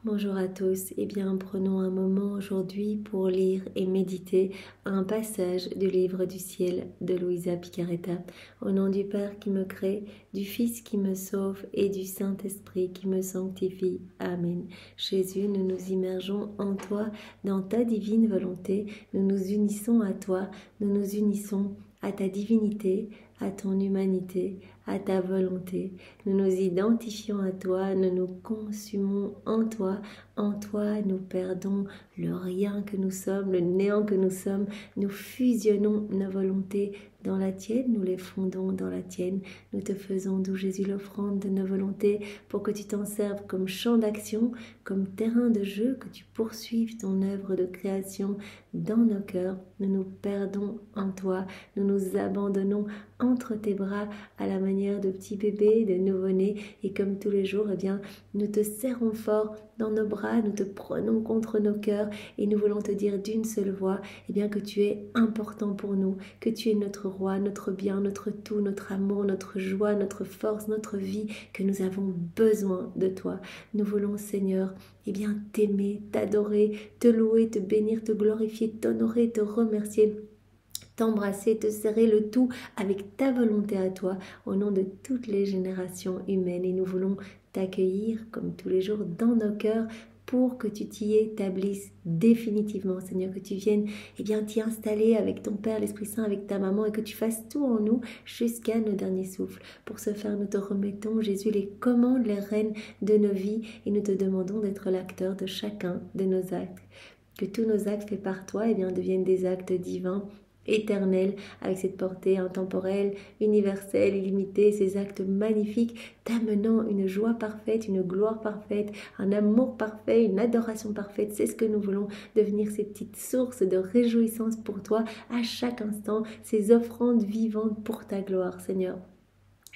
Bonjour à tous, eh bien prenons un moment aujourd'hui pour lire et méditer un passage du livre du ciel de Luisa Picaretta. Au nom du Père qui me crée, du Fils qui me sauve et du Saint-Esprit qui me sanctifie. Amen. Jésus, nous nous immergeons en toi, dans ta divine volonté, nous nous unissons à toi, nous nous unissons à ta divinité, à ton humanité, à ta volonté. Nous nous identifions à toi, nous nous consumons en toi nous perdons le rien que nous sommes, le néant que nous sommes, nous fusionnons nos volontés dans la tienne, nous les fondons dans la tienne, nous te faisons, d'où Jésus, l'offrande de nos volontés pour que tu t'en serves comme champ d'action, comme terrain de jeu, que tu poursuives ton œuvre de création dans nos cœurs. Nous nous perdons en toi, nous nous abandonnons entre tes bras à la manière de petits bébés, de nouveau-nés, et comme tous les jours, eh bien, nous te serrons fort dans nos bras, nous te prenons contre nos cœurs et nous voulons te dire d'une seule voix, eh bien, que tu es important pour nous, que tu es notre roi, notre bien, notre tout, notre amour, notre joie, notre force, notre vie, que nous avons besoin de toi. Nous voulons, Seigneur, eh bien, t'aimer, t'adorer, te louer, te bénir, te glorifier, t'honorer, te remercier, t'embrasser, te serrer, le tout avec ta volonté à toi, au nom de toutes les générations humaines. Et nous voulons t'accueillir comme tous les jours dans nos cœurs pour que tu t'y établisses définitivement, Seigneur, que tu viennes t'y installer avec ton Père, l'Esprit Saint, avec ta maman, et que tu fasses tout en nous jusqu'à nos derniers souffles. Pour ce faire, nous te remettons, Jésus, les commandes, les rênes de nos vies, et nous te demandons d'être l'acteur de chacun de nos actes. Que tous nos actes faits par toi deviennent des actes divins, éternel, avec cette portée intemporelle, universelle, illimitée, ces actes magnifiques, t'amenant une joie parfaite, une gloire parfaite, un amour parfait, une adoration parfaite. C'est ce que nous voulons, devenir ces petites sources de réjouissance pour toi à chaque instant, ces offrandes vivantes pour ta gloire, Seigneur.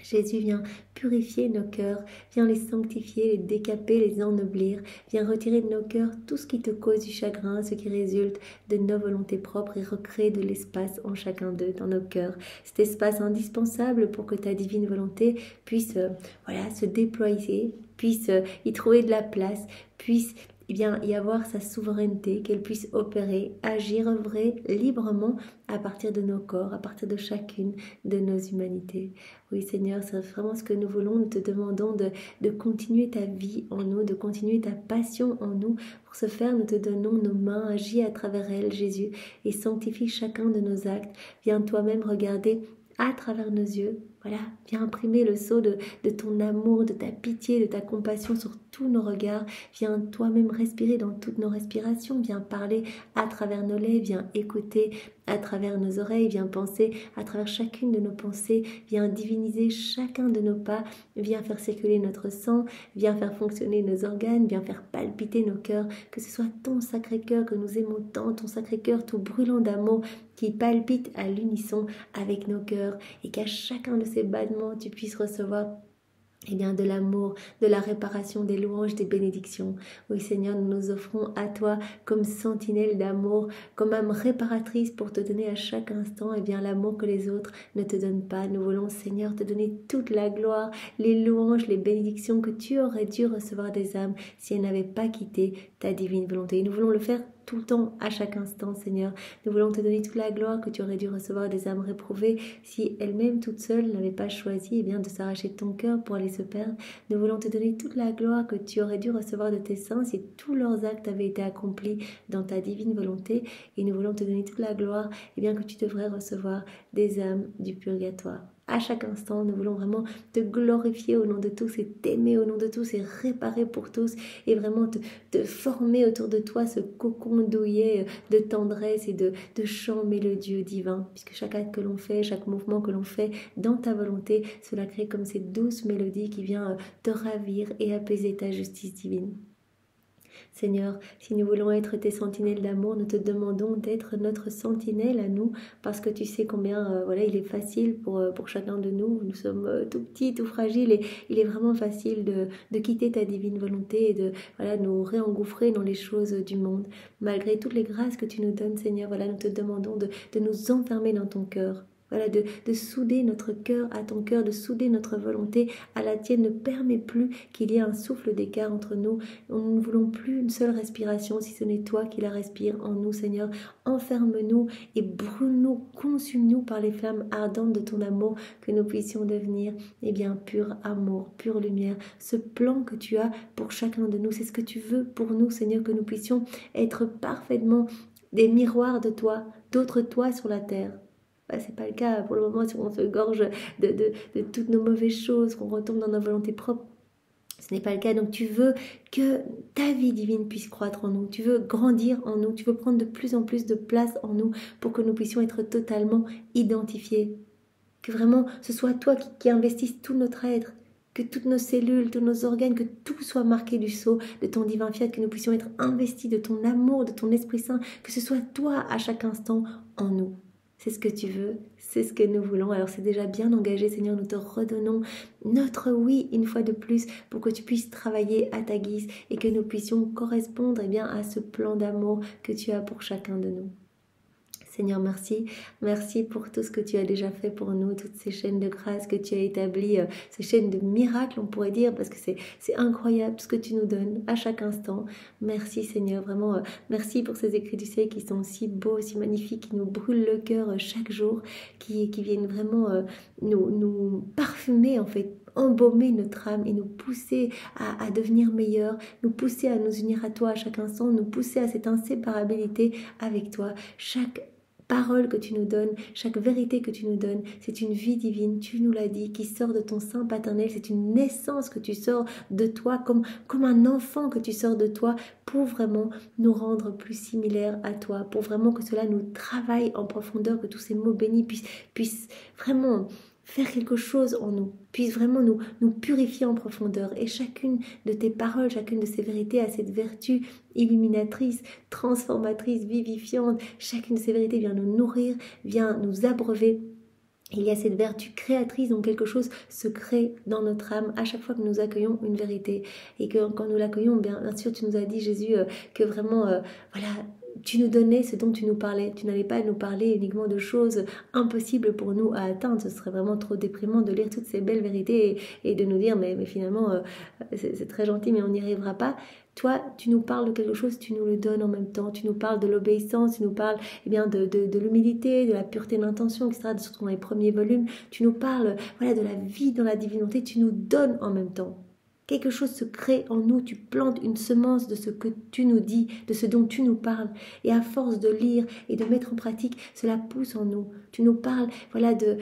Jésus, vient purifier nos cœurs, vient les sanctifier, les décaper, les ennoblir, vient retirer de nos cœurs tout ce qui te cause du chagrin, ce qui résulte de nos volontés propres, et recréer de l'espace en chacun d'eux, dans nos cœurs. Cet espace indispensable pour que ta divine volonté puisse se déployer, puisse y trouver de la place, puisse y avoir sa souveraineté, qu'elle puisse opérer, agir, œuvrer librement à partir de nos corps, à partir de chacune de nos humanités. Oui, Seigneur, c'est vraiment ce que nous voulons. Nous te demandons de continuer ta vie en nous, de continuer ta passion en nous. Pour ce faire, nous te donnons nos mains, agis à travers elles, Jésus, et sanctifie chacun de nos actes. Viens toi-même regarder à travers nos yeux. Voilà, viens imprimer le sceau de ton amour, de ta pitié, de ta compassion sur tous nos regards. Viens toi-même respirer dans toutes nos respirations. Viens parler à travers nos lèvres. Viens écouter à travers nos oreilles. Viens penser à travers chacune de nos pensées. Viens diviniser chacun de nos pas. Viens faire circuler notre sang. Viens faire fonctionner nos organes. Viens faire palpiter nos cœurs. Que ce soit ton sacré cœur que nous aimons tant, ton sacré cœur tout brûlant d'amour qui palpite à l'unisson avec nos cœurs, et qu'à chacun de ces battements tu puisses recevoir de l'amour, de la réparation, des louanges, des bénédictions. Oui, Seigneur, nous nous offrons à toi comme sentinelle d'amour, comme âme réparatrice pour te donner à chaque instant l'amour que les autres ne te donnent pas. Nous voulons, Seigneur, te donner toute la gloire, les louanges, les bénédictions que tu aurais dû recevoir des âmes si elles n'avaient pas quitté ta divine volonté. Et nous voulons le faire tout le temps, à chaque instant, Seigneur. Nous voulons te donner toute la gloire que tu aurais dû recevoir des âmes réprouvées si elles-mêmes toutes seules n'avaient pas choisi de s'arracher de ton cœur pour aller se perdre. Nous voulons te donner toute la gloire que tu aurais dû recevoir de tes saints si tous leurs actes avaient été accomplis dans ta divine volonté. Et nous voulons te donner toute la gloire que tu devrais recevoir des âmes du purgatoire. À chaque instant, nous voulons vraiment te glorifier au nom de tous et t'aimer au nom de tous et réparer pour tous et vraiment te former autour de toi ce cocon douillet de tendresse et de chants mélodieux divins, puisque chaque acte que l'on fait, chaque mouvement que l'on fait dans ta volonté, cela crée comme cette douce mélodie qui vient te ravir et apaiser ta justice divine. Seigneur, si nous voulons être tes sentinelles d'amour, nous te demandons d'être notre sentinelle à nous, parce que tu sais combien il est facile pour chacun de nous. Nous sommes tout petits, tout fragiles, et il est vraiment facile de quitter ta divine volonté et de nous réengouffrer dans les choses du monde. Malgré toutes les grâces que tu nous donnes, Seigneur, nous te demandons de nous enfermer dans ton cœur. voilà, de souder notre cœur à ton cœur, de souder notre volonté à la tienne. Ne permets plus qu'il y ait un souffle d'écart entre nous. Nous ne voulons plus une seule respiration, si ce n'est toi qui la respires en nous, Seigneur. Enferme-nous et brûle-nous, consume-nous par les flammes ardentes de ton amour, que nous puissions devenir, pur amour, pure lumière. Ce plan que tu as pour chacun de nous, c'est ce que tu veux pour nous, Seigneur, que nous puissions être parfaitement des miroirs de toi, d'autres toi sur la terre. C'est pas le cas pour le moment, si on se gorge de toutes nos mauvaises choses, qu'on retombe dans nos volontés propres. Ce n'est pas le cas, donc tu veux que ta vie divine puisse croître en nous, tu veux grandir en nous, tu veux prendre de plus en plus de place en nous pour que nous puissions être totalement identifiés. Que vraiment ce soit toi qui investisses tout notre être, que toutes nos cellules, tous nos organes, que tout soit marqué du sceau de ton divin fiat, que nous puissions être investis de ton amour, de ton Esprit Saint, que ce soit toi à chaque instant en nous. C'est ce que tu veux, c'est ce que nous voulons. Alors c'est déjà bien engagé, Seigneur, nous te redonnons notre oui une fois de plus pour que tu puisses travailler à ta guise et que nous puissions correspondre à ce plan d'amour que tu as pour chacun de nous. Seigneur, merci. Merci pour tout ce que tu as déjà fait pour nous, toutes ces chaînes de grâce que tu as établies, ces chaînes de miracles, on pourrait dire, parce que c'est incroyable ce que tu nous donnes à chaque instant. Merci Seigneur, vraiment, merci pour ces écrits du ciel qui sont si beaux, si magnifiques, qui nous brûlent le cœur chaque jour, qui viennent vraiment nous parfumer en fait, embaumer notre âme et nous pousser à devenir meilleurs, nous pousser à nous unir à toi à chaque instant, nous pousser à cette inséparabilité avec toi. Chaque parole que tu nous donnes, chaque vérité que tu nous donnes, c'est une vie divine, tu nous l'as dit, qui sort de ton sein paternel, c'est une naissance que tu sors de toi, comme un enfant que tu sors de toi, pour vraiment nous rendre plus similaires à toi, pour vraiment que cela nous travaille en profondeur, que tous ces mots bénis puissent vraiment faire quelque chose en nous, puisse vraiment nous purifier en profondeur. Et chacune de tes paroles, chacune de ces vérités a cette vertu illuminatrice, transformatrice, vivifiante. Chacune de ces vérités vient nous nourrir, vient nous abreuver. Il y a cette vertu créatrice, donc quelque chose se crée dans notre âme à chaque fois que nous accueillons une vérité. Et que quand nous l'accueillons, bien sûr, tu nous as dit, Jésus, que vraiment, tu nous donnais ce dont tu nous parlais. Tu n'allais pas nous parler uniquement de choses impossibles pour nous à atteindre. Ce serait vraiment trop déprimant de lire toutes ces belles vérités et de nous dire, mais finalement, c'est très gentil, mais on n'y arrivera pas. Toi, tu nous parles de quelque chose, tu nous le donnes en même temps. Tu nous parles de l'obéissance, tu nous parles de l'humilité, de la pureté de l'intention, etc. Surtout dans les premiers volumes. Tu nous parles de la vie dans la divinité. Tu nous donnes en même temps. Quelque chose se crée en nous, tu plantes une semence de ce que tu nous dis, de ce dont tu nous parles. Et à force de lire et de mettre en pratique, cela pousse en nous. Tu nous parles de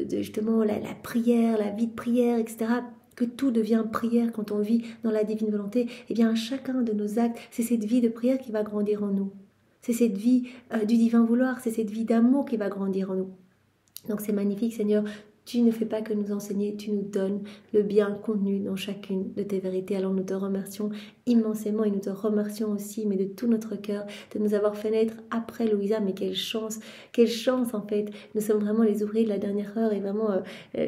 justement la prière, la vie de prière, etc. Que tout devient prière quand on vit dans la divine volonté. Eh bien, chacun de nos actes, c'est cette vie de prière qui va grandir en nous. C'est cette vie du divin vouloir, c'est cette vie d'amour qui va grandir en nous. Donc c'est magnifique, Seigneur. Tu ne fais pas que nous enseigner, tu nous donnes le bien contenu dans chacune de tes vérités. Alors nous te remercions immensément et nous te remercions aussi, mais de tout notre cœur, de nous avoir fait naître après Louisa. Mais quelle chance en fait. Nous sommes vraiment les ouvriers de la dernière heure et vraiment,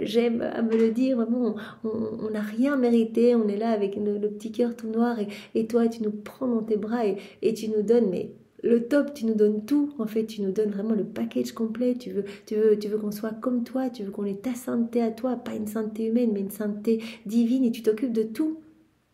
j'aime à me le dire, vraiment, on n'a rien mérité. On est là avec le petit cœur tout noir et toi, tu nous prends dans tes bras et tu nous donnes, mais le top, tu nous donnes tout, en fait, tu nous donnes vraiment le package complet, tu veux qu'on soit comme toi, tu veux qu'on ait ta sainteté à toi, pas une sainteté humaine, mais une sainteté divine, et tu t'occupes de tout.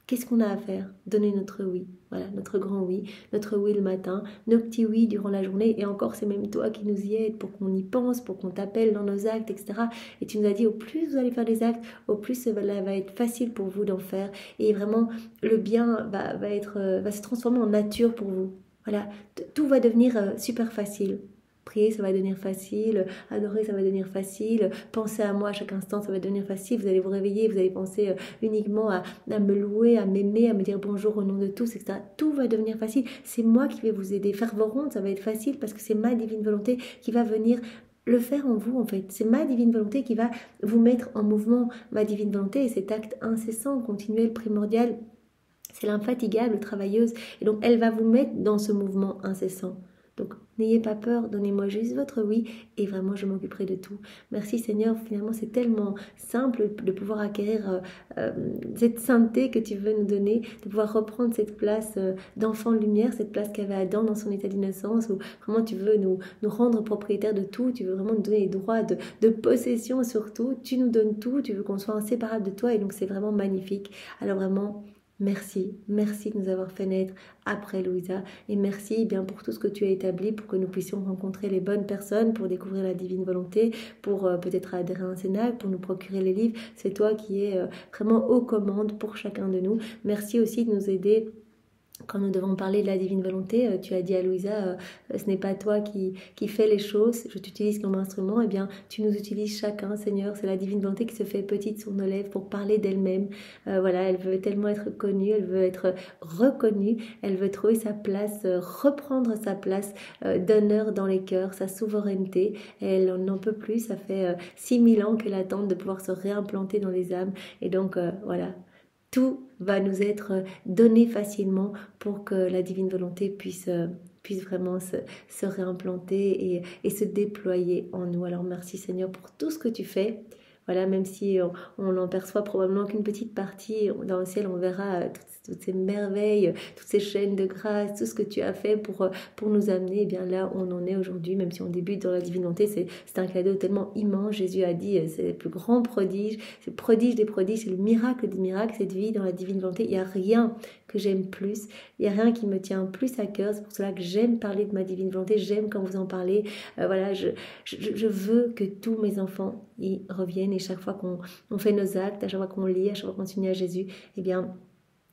Qu'est-ce qu'on a à faire? Donner notre oui, voilà, notre grand oui le matin, nos petits oui durant la journée, et encore c'est même toi qui nous y aides pour qu'on y pense, pour qu'on t'appelle dans nos actes, etc. Et tu nous as dit, au plus vous allez faire des actes, au plus cela va être facile pour vous d'en faire, et vraiment le bien va se transformer en nature pour vous. Voilà, tout va devenir super facile. Prier, ça va devenir facile. Adorer, ça va devenir facile. Penser à moi à chaque instant, ça va devenir facile. Vous allez vous réveiller, vous allez penser uniquement à me louer, à m'aimer, à me dire bonjour au nom de tous, etc. Tout va devenir facile. C'est moi qui vais vous aider. Faire vos rondes, ça va être facile parce que c'est ma divine volonté qui va venir le faire en vous, en fait. C'est ma divine volonté qui va vous mettre en mouvement. Ma divine volonté est cet acte incessant, continuel, primordial. C'est l'infatigable travailleuse. Et donc, elle va vous mettre dans ce mouvement incessant. Donc, n'ayez pas peur, donnez-moi juste votre oui et vraiment, je m'occuperai de tout. Merci Seigneur, finalement, c'est tellement simple de pouvoir acquérir cette sainteté que tu veux nous donner, de pouvoir reprendre cette place d'enfant de lumière, cette place qu'avait Adam dans son état d'innocence, où vraiment tu veux nous rendre propriétaires de tout, tu veux vraiment nous donner les droits de possession sur tout, tu nous donnes tout, tu veux qu'on soit inséparable de toi et donc c'est vraiment magnifique. Alors vraiment, merci de nous avoir fait naître après Louisa et merci eh bien pour tout ce que tu as établi pour que nous puissions rencontrer les bonnes personnes, pour découvrir la divine volonté, pour peut-être adhérer à un cénacle, pour nous procurer les livres. C'est toi qui es vraiment aux commandes pour chacun de nous. Merci aussi de nous aider. Quand nous devons parler de la divine volonté, tu as dit à Louisa, ce n'est pas toi qui fais les choses, je t'utilise comme instrument, eh bien tu nous utilises chacun, Seigneur, c'est la divine volonté qui se fait petite sur nos lèvres pour parler d'elle-même. Voilà, elle veut tellement être connue, elle veut être reconnue, elle veut trouver sa place, reprendre sa place d'honneur dans les cœurs, sa souveraineté. Elle n'en peut plus, ça fait 6000 ans qu'elle attend de pouvoir se réimplanter dans les âmes. Et donc voilà. Tout va nous être donné facilement pour que la divine volonté puisse vraiment se réimplanter et se déployer en nous. Alors merci Seigneur pour tout ce que tu fais. Voilà, même si on n'en perçoit probablement qu'une petite partie, dans le ciel on verra toutes ces merveilles, toutes ces chaînes de grâce, tout ce que tu as fait pour nous amener bien là où on en est aujourd'hui, même si on débute dans la divine volonté, c'est un cadeau tellement immense. Jésus a dit, c'est le plus grand prodige, c'est le prodige des prodiges, c'est le miracle des miracles, cette vie dans la divine volonté. Il n'y a rien que j'aime plus, il n'y a rien qui me tient plus à cœur, c'est pour cela que j'aime parler de ma divine volonté, j'aime quand vous en parlez. Voilà, je veux que tous mes enfants y reviennent et chaque fois qu'on fait nos actes, à chaque fois qu'on lit, à chaque fois qu'on s'unit à Jésus, eh bien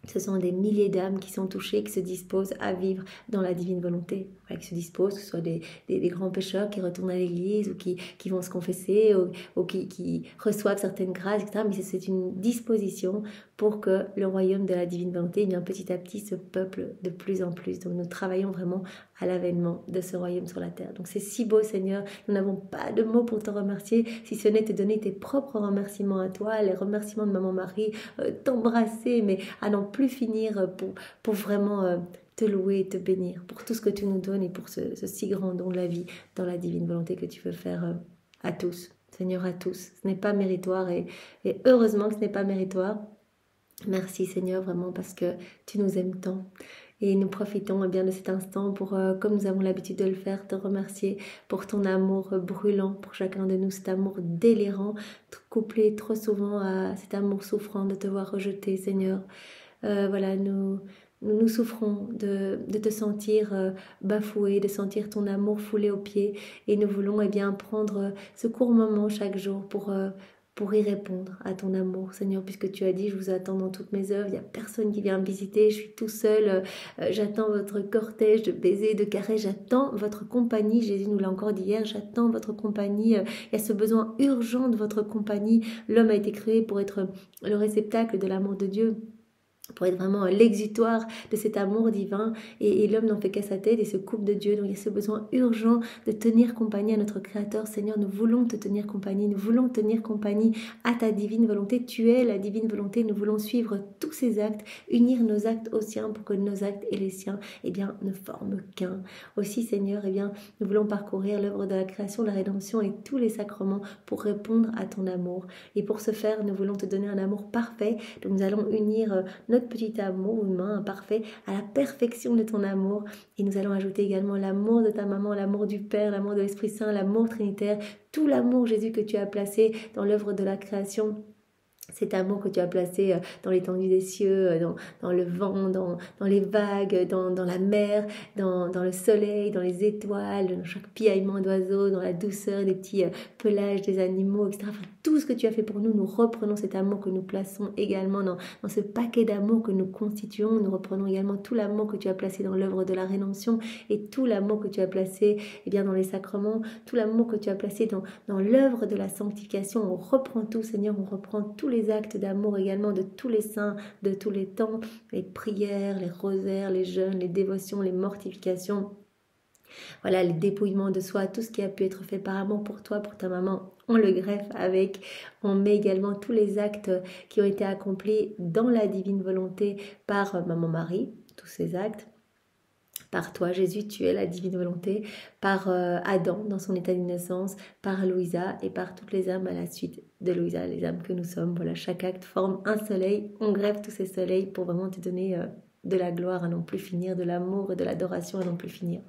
ce sont des milliers d'âmes qui sont touchées, qui se disposent à vivre dans la divine volonté, qui se disposent, que ce soit des grands pécheurs qui retournent à l'église ou qui vont se confesser ou qui reçoivent certaines grâces, etc. Mais c'est une disposition pour que le royaume de la divine volonté, eh bien, petit à petit, se peuple de plus en plus. Donc nous travaillons vraiment à l'avènement de ce royaume sur la terre. Donc c'est si beau Seigneur, nous n'avons pas de mots pour te remercier, si ce n'est te donner tes propres remerciements à toi, les remerciements de Maman Marie, t'embrasser, mais à n'en plus finir pour vraiment te louer et te bénir pour tout ce que tu nous donnes et pour ce si grand don de la vie dans la divine volonté que tu veux faire à tous. Seigneur, à tous. Ce n'est pas méritoire et heureusement que ce n'est pas méritoire. Merci Seigneur vraiment parce que tu nous aimes tant. Et nous profitons bien de cet instant pour, comme nous avons l'habitude de le faire, te remercier pour ton amour brûlant pour chacun de nous, cet amour délirant, couplé trop souvent à cet amour souffrant de te voir rejeté, Seigneur. Voilà, nous souffrons de te sentir bafoué, de sentir ton amour foulé aux pieds et nous voulons bien prendre ce court moment chaque jour pour y répondre à ton amour, Seigneur, puisque tu as dit, je vous attends dans toutes mes œuvres, il n'y a personne qui vient me visiter, je suis tout seul, j'attends votre cortège de baisers, de caresses, j'attends votre compagnie, Jésus nous l'a encore dit hier, j'attends votre compagnie, il y a ce besoin urgent de votre compagnie, l'homme a été créé pour être le réceptacle de l'amour de Dieu, pour être vraiment l'exutoire de cet amour divin et l'homme n'en fait qu'à sa tête et se coupe de Dieu. Donc il y a ce besoin urgent de tenir compagnie à notre Créateur. Seigneur, nous voulons te tenir compagnie, nous voulons tenir compagnie à ta divine volonté. Tu es la divine volonté, nous voulons suivre tous ces actes, unir nos actes aux siens pour que nos actes et les siens ne forment qu'un. Aussi Seigneur, nous voulons parcourir l'œuvre de la création, la rédemption et tous les sacrements pour répondre à ton amour. Et pour ce faire, nous voulons te donner un amour parfait. Donc nous allons unir notre petit amour humain parfait à la perfection de ton amour et nous allons ajouter également l'amour de ta maman, l'amour du Père, l'amour de l'Esprit Saint, l'amour trinitaire, tout l'amour Jésus que tu as placé dans l'œuvre de la création. Cet amour que tu as placé dans l'étendue des cieux, dans le vent, dans les vagues, dans la mer, dans le soleil, dans les étoiles, dans chaque piaillement d'oiseaux, dans la douceur des petits pelages des animaux, etc. Enfin, tout ce que tu as fait pour nous, nous reprenons cet amour que nous plaçons également dans ce paquet d'amour que nous constituons. Nous reprenons également tout l'amour que tu as placé dans l'œuvre de la rédemption et tout l'amour que tu as placé dans les sacrements, tout l'amour que tu as placé dans l'œuvre de la sanctification. On reprend tout, Seigneur, on reprend tous les actes d'amour également de tous les saints, de tous les temps, les prières, les rosaires, les jeûnes, les dévotions, les mortifications. Voilà, les dépouillements de soi, tout ce qui a pu être fait par amour pour toi, pour ta maman, on le greffe avec. On met également tous les actes qui ont été accomplis dans la divine volonté par Maman Marie, tous ces actes. Par toi, Jésus, tu es la divine volonté, par Adam dans son état d'innocence, par Louisa et par toutes les âmes à la suite de Louisa, les âmes que nous sommes. Voilà, chaque acte forme un soleil. On greffe tous ces soleils pour vraiment te donner de la gloire à n'en plus finir, de l'amour et de l'adoration à n'en plus finir.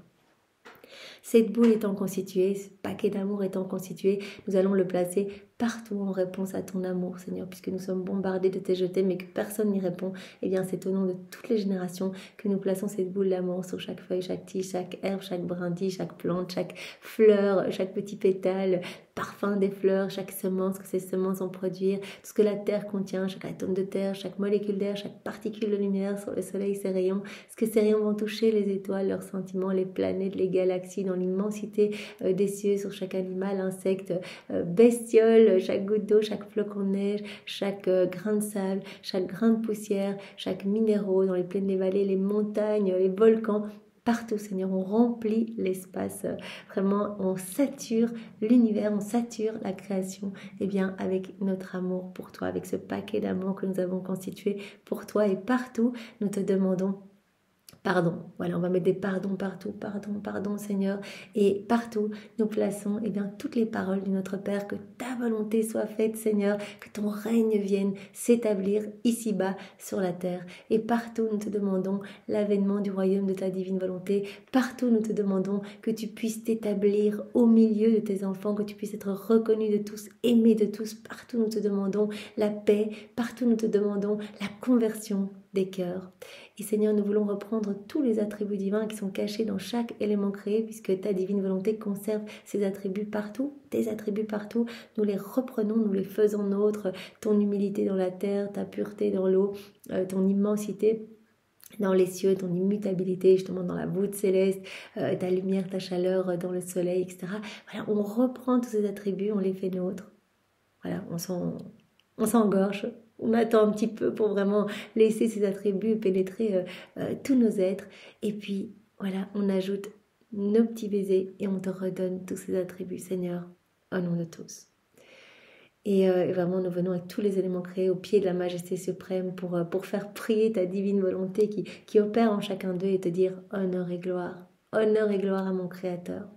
Cette boule étant constituée, ce paquet d'amour étant constitué, nous allons le placer partout en réponse à ton amour, Seigneur, puisque nous sommes bombardés de tes jetés, mais que personne n'y répond. Eh bien, c'est au nom de toutes les générations que nous plaçons cette boule d'amour sur chaque feuille, chaque tige, chaque herbe, chaque brindille, chaque plante, chaque fleur, chaque petit pétale, parfum des fleurs, chaque semence que ces semences vont produire, tout ce que la terre contient, chaque atome de terre, chaque molécule d'air, chaque particule de lumière sur le soleil, ses rayons, ce que ces rayons vont toucher, les étoiles, leurs sentiments, les planètes, les galaxies, dans l'immensité des cieux, sur chaque animal, insecte, bestiole, chaque goutte d'eau, chaque flocon de neige, chaque grain de sable, chaque grain de poussière, chaque minéraux, dans les plaines, les vallées, les montagnes, les volcans. Partout, Seigneur, on remplit l'espace, vraiment, on sature l'univers, on sature la création, eh bien, avec notre amour pour toi, avec ce paquet d'amour que nous avons constitué pour toi. Et partout, nous te demandons pardon. Voilà, on va mettre des pardons partout, pardon Seigneur. Et partout, nous plaçons eh bien, toutes les paroles de notre Père, que ta volonté soit faite Seigneur, que ton règne vienne s'établir ici-bas sur la terre. Et partout, nous te demandons l'avènement du royaume de ta divine volonté. Partout, nous te demandons que tu puisses t'établir au milieu de tes enfants, que tu puisses être reconnu de tous, aimé de tous. Partout, nous te demandons la paix. Partout, nous te demandons la conversion des cœurs. Et Seigneur, nous voulons reprendre tous les attributs divins qui sont cachés dans chaque élément créé, puisque ta divine volonté conserve ces attributs partout, tes attributs partout. Nous les reprenons, nous les faisons nôtres. Ton humilité dans la terre, ta pureté dans l'eau, ton immensité dans les cieux, ton immutabilité justement dans la voûte céleste, ta lumière, ta chaleur dans le soleil, etc. Voilà, on reprend tous ces attributs, on les fait nôtres. Voilà, on s'engorge. On attend un petit peu pour vraiment laisser ces attributs pénétrer tous nos êtres. Et puis, voilà, on ajoute nos petits baisers et on te redonne tous ces attributs, Seigneur, au nom de tous. Et vraiment, nous venons avec tous les éléments créés au pied de la majesté suprême pour faire prier ta divine volonté qui opère en chacun d'eux et te dire honneur et gloire à mon Créateur.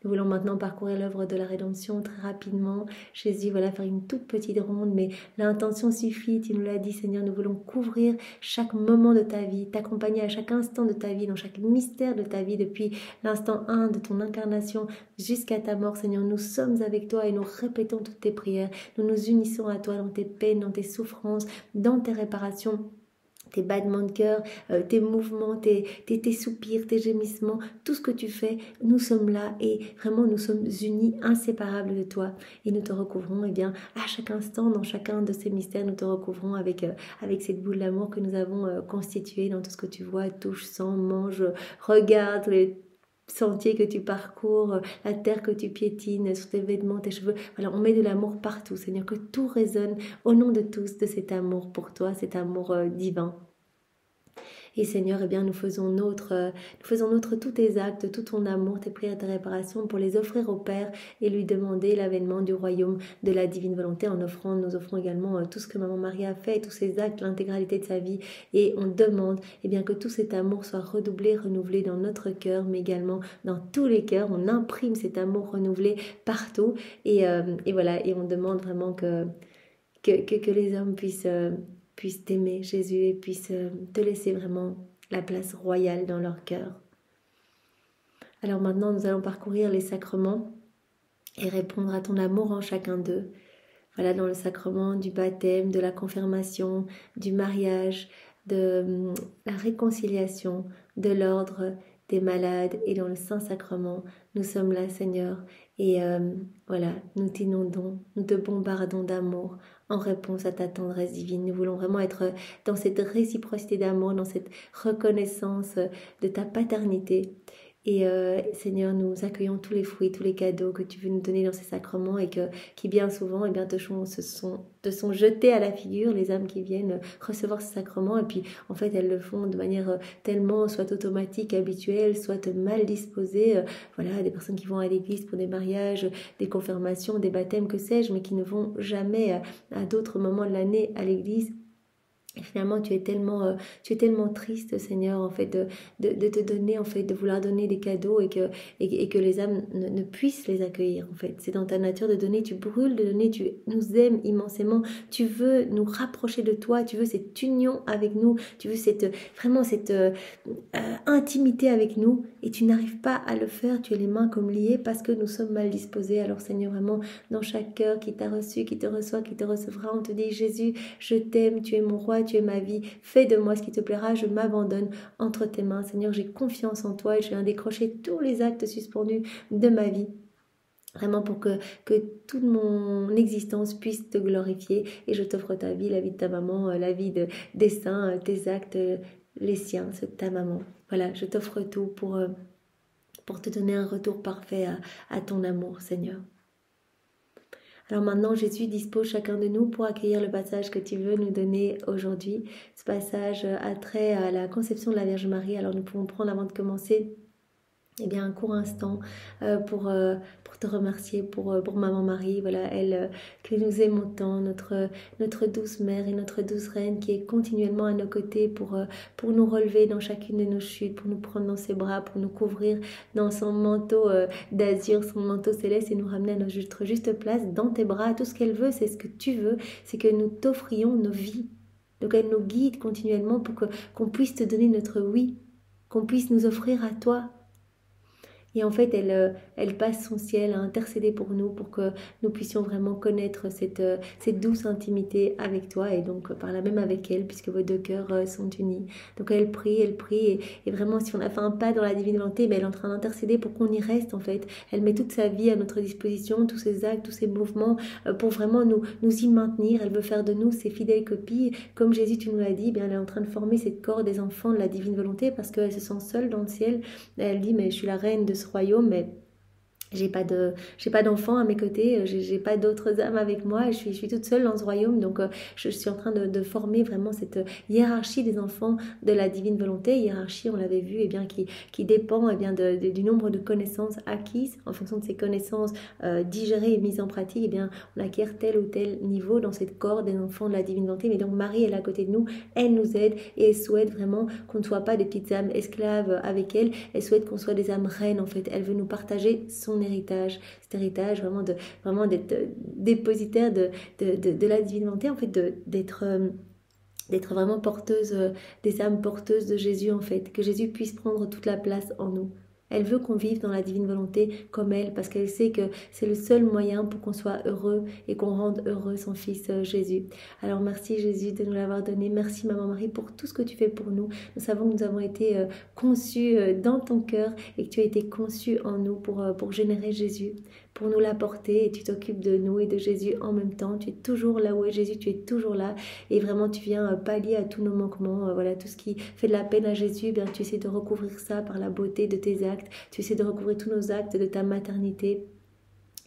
Nous voulons maintenant parcourir l'œuvre de la rédemption très rapidement. Jésus, voilà, faire une toute petite ronde, mais l'intention suffit, tu nous l'as dit, Seigneur. Nous voulons couvrir chaque moment de ta vie, t'accompagner à chaque instant de ta vie, dans chaque mystère de ta vie, depuis l'instant 1 de ton incarnation jusqu'à ta mort, Seigneur. Nous sommes avec toi et nous répétons toutes tes prières. Nous nous unissons à toi dans tes peines, dans tes souffrances, dans tes réparations, tes battements de cœur, tes mouvements, tes soupirs, tes gémissements, tout ce que tu fais, nous sommes là et vraiment nous sommes unis, inséparables de toi. Et nous te recouvrons, eh bien, à chaque instant, dans chacun de ces mystères, nous te recouvrons avec cette boule d'amour que nous avons constituée dans tout ce que tu vois, touche, sens, mange, regarde, les sentiers que tu parcours, la terre que tu piétines, sur tes vêtements, tes cheveux. Voilà, on met de l'amour partout, Seigneur, que tout résonne au nom de tous, de cet amour pour toi, cet amour divin. Et Seigneur, eh bien, nous faisons nôtre tous tes actes, tout ton amour, tes prières, tes réparations pour les offrir au Père et lui demander l'avènement du royaume de la divine volonté. Nous offrons également tout ce que Maman Marie a fait, tous ses actes, l'intégralité de sa vie. Et on demande eh bien, que tout cet amour soit redoublé, renouvelé dans notre cœur, mais également dans tous les cœurs. On imprime cet amour renouvelé partout. Et voilà, et on demande vraiment que les hommes puissent t'aimer, Jésus, et puissent te laisser vraiment la place royale dans leur cœur. Alors maintenant, nous allons parcourir les sacrements et répondre à ton amour en chacun d'eux. Voilà, dans le sacrement du baptême, de la confirmation, du mariage, de la réconciliation, de l'ordre des malades et dans le Saint-Sacrement, nous sommes là, Seigneur, et voilà, nous t'inondons, nous te bombardons d'amour en réponse à ta tendresse divine. Nous voulons vraiment être dans cette réciprocité d'amour, dans cette reconnaissance de ta paternité. Et Seigneur, nous accueillons tous les fruits, tous les cadeaux que tu veux nous donner dans ces sacrements et qui bien souvent eh bien, te sont jetés à la figure, les âmes qui viennent recevoir ces sacrements. Et puis en fait, elles le font de manière tellement soit automatique, habituelle, soit mal disposée. Voilà, des personnes qui vont à l'église pour des mariages, des confirmations, des baptêmes, que sais-je, mais qui ne vont jamais à d'autres moments de l'année à l'église. Et finalement, tu es tellement triste, Seigneur, en fait, de te donner, en fait, de vouloir donner des cadeaux et que les âmes ne puissent les accueillir, en fait. C'est dans ta nature de donner, tu brûles de donner, tu nous aimes immensément, tu veux nous rapprocher de toi, tu veux cette union avec nous, tu veux vraiment cette intimité avec nous, et tu n'arrives pas à le faire, tu as les mains comme liées parce que nous sommes mal disposés. Alors, Seigneur, vraiment, dans chaque cœur qui t'a reçu, qui te reçoit, qui te recevra, on te dit, Jésus, je t'aime, tu es mon roi, tu es ma vie, fais de moi ce qui te plaira, je m'abandonne entre tes mains. Seigneur, j'ai confiance en toi et je viens décrocher tous les actes suspendus de ma vie. Vraiment pour que toute mon existence puisse te glorifier. Et je t'offre ta vie, la vie de ta maman, la vie des saints, tes actes, les siens, ceux de ta maman. Voilà, je t'offre tout pour te donner un retour parfait à ton amour, Seigneur. Alors maintenant, Jésus dispose chacun de nous pour accueillir le passage que tu veux nous donner aujourd'hui. Ce passage a trait à la conception de la Vierge Marie. Alors nous pouvons prendre avant de commencer un court instant pour te remercier pour Maman Marie, voilà, elle que nous aimons tant, notre douce mère et notre douce reine qui est continuellement à nos côtés pour nous relever dans chacune de nos chutes, pour nous prendre dans ses bras, pour nous couvrir dans son manteau d'azur, son manteau céleste et nous ramener à notre juste place dans tes bras. Tout ce qu'elle veut, c'est ce que tu veux, c'est que nous t'offrions nos vies. Donc elle nous guide continuellement pour qu'on puisse te donner notre oui, qu'on puisse nous offrir à toi. Et en fait, elle passe son ciel à intercéder pour nous, pour que nous puissions vraiment connaître cette douce intimité avec toi et donc par là même avec elle, puisque vos deux cœurs sont unis. Donc elle prie et vraiment si on a fait un pas dans la divine volonté, elle est en train d'intercéder pour qu'on y reste en fait. Elle met toute sa vie à notre disposition, tous ses actes, tous ses mouvements pour vraiment nous y maintenir. Elle veut faire de nous ses fidèles copies. Comme Jésus, tu nous l'as dit, elle est en train de former cette corps des enfants de la divine volonté parce qu'elle se sent seule dans le ciel. Elle dit, mais je suis la reine de ce royaume, mais j'ai pas d'enfants à mes côtés, j'ai pas d'autres âmes avec moi, je suis toute seule dans ce royaume, donc je suis en train de former vraiment cette hiérarchie des enfants de la divine volonté, hiérarchie, on l'avait vu, qui dépend du nombre de connaissances acquises. En fonction de ces connaissances digérées et mises en pratique, on acquiert tel ou tel niveau dans cette corps des enfants de la divine volonté. Mais donc Marie, elle est à côté de nous, elle nous aide et elle souhaite vraiment qu'on ne soit pas des petites âmes esclaves avec elle souhaite qu'on soit des âmes reines en fait. Elle veut nous partager son héritage, cet héritage vraiment d'être dépositaire de la divine volonté, en fait d'être vraiment porteuse, des âmes porteuses de Jésus en fait, que Jésus puisse prendre toute la place en nous. Elle veut qu'on vive dans la divine volonté comme elle, parce qu'elle sait que c'est le seul moyen pour qu'on soit heureux et qu'on rende heureux son Fils Jésus. Alors merci Jésus de nous l'avoir donné. Merci Maman Marie pour tout ce que tu fais pour nous. Nous savons que nous avons été conçus dans ton cœur et que tu as été conçu en nous pour générer Jésus, pour nous l'apporter, et tu t'occupes de nous et de Jésus en même temps. Tu es toujours là où est Jésus, tu es toujours là et vraiment tu viens pallier à tous nos manquements, voilà, tout ce qui fait de la peine à Jésus, tu essaies de recouvrir ça par la beauté de tes actes, tu essaies de recouvrir tous nos actes de ta maternité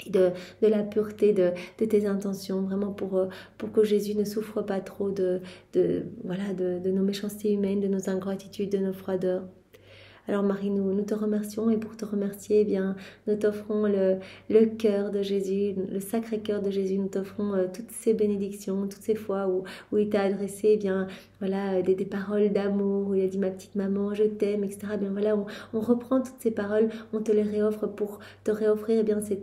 et de la pureté de tes intentions, vraiment pour que Jésus ne souffre pas trop de nos méchancetés humaines, de nos ingratitudes, de nos froideurs. Alors Marie, nous te remercions et pour te remercier, nous t'offrons le cœur de Jésus, le sacré cœur de Jésus. Nous t'offrons toutes ces bénédictions, toutes ces fois où il t'a adressé des paroles d'amour, où il a dit ma petite maman, je t'aime, etc. On reprend toutes ces paroles, on te les réoffre pour te réoffrir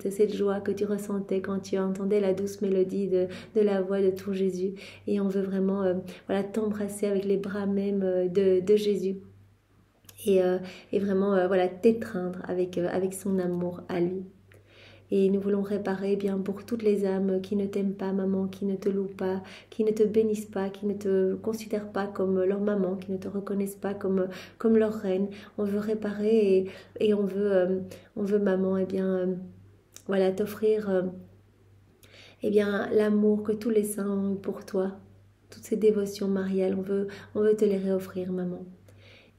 cette joie que tu ressentais quand tu entendais la douce mélodie de la voix de ton Jésus. Et on veut vraiment t'embrasser avec les bras même de Jésus. Et vraiment t'étreindre avec son amour à lui. Et nous voulons réparer pour toutes les âmes qui ne t'aiment pas, maman, qui ne te louent pas, qui ne te bénissent pas, qui ne te considèrent pas comme leur maman, qui ne te reconnaissent pas comme leur reine. On veut réparer et on veut maman, t'offrir l'amour que tous les saints ont eu pour toi, toutes ces dévotions mariales, on veut te les réoffrir, maman.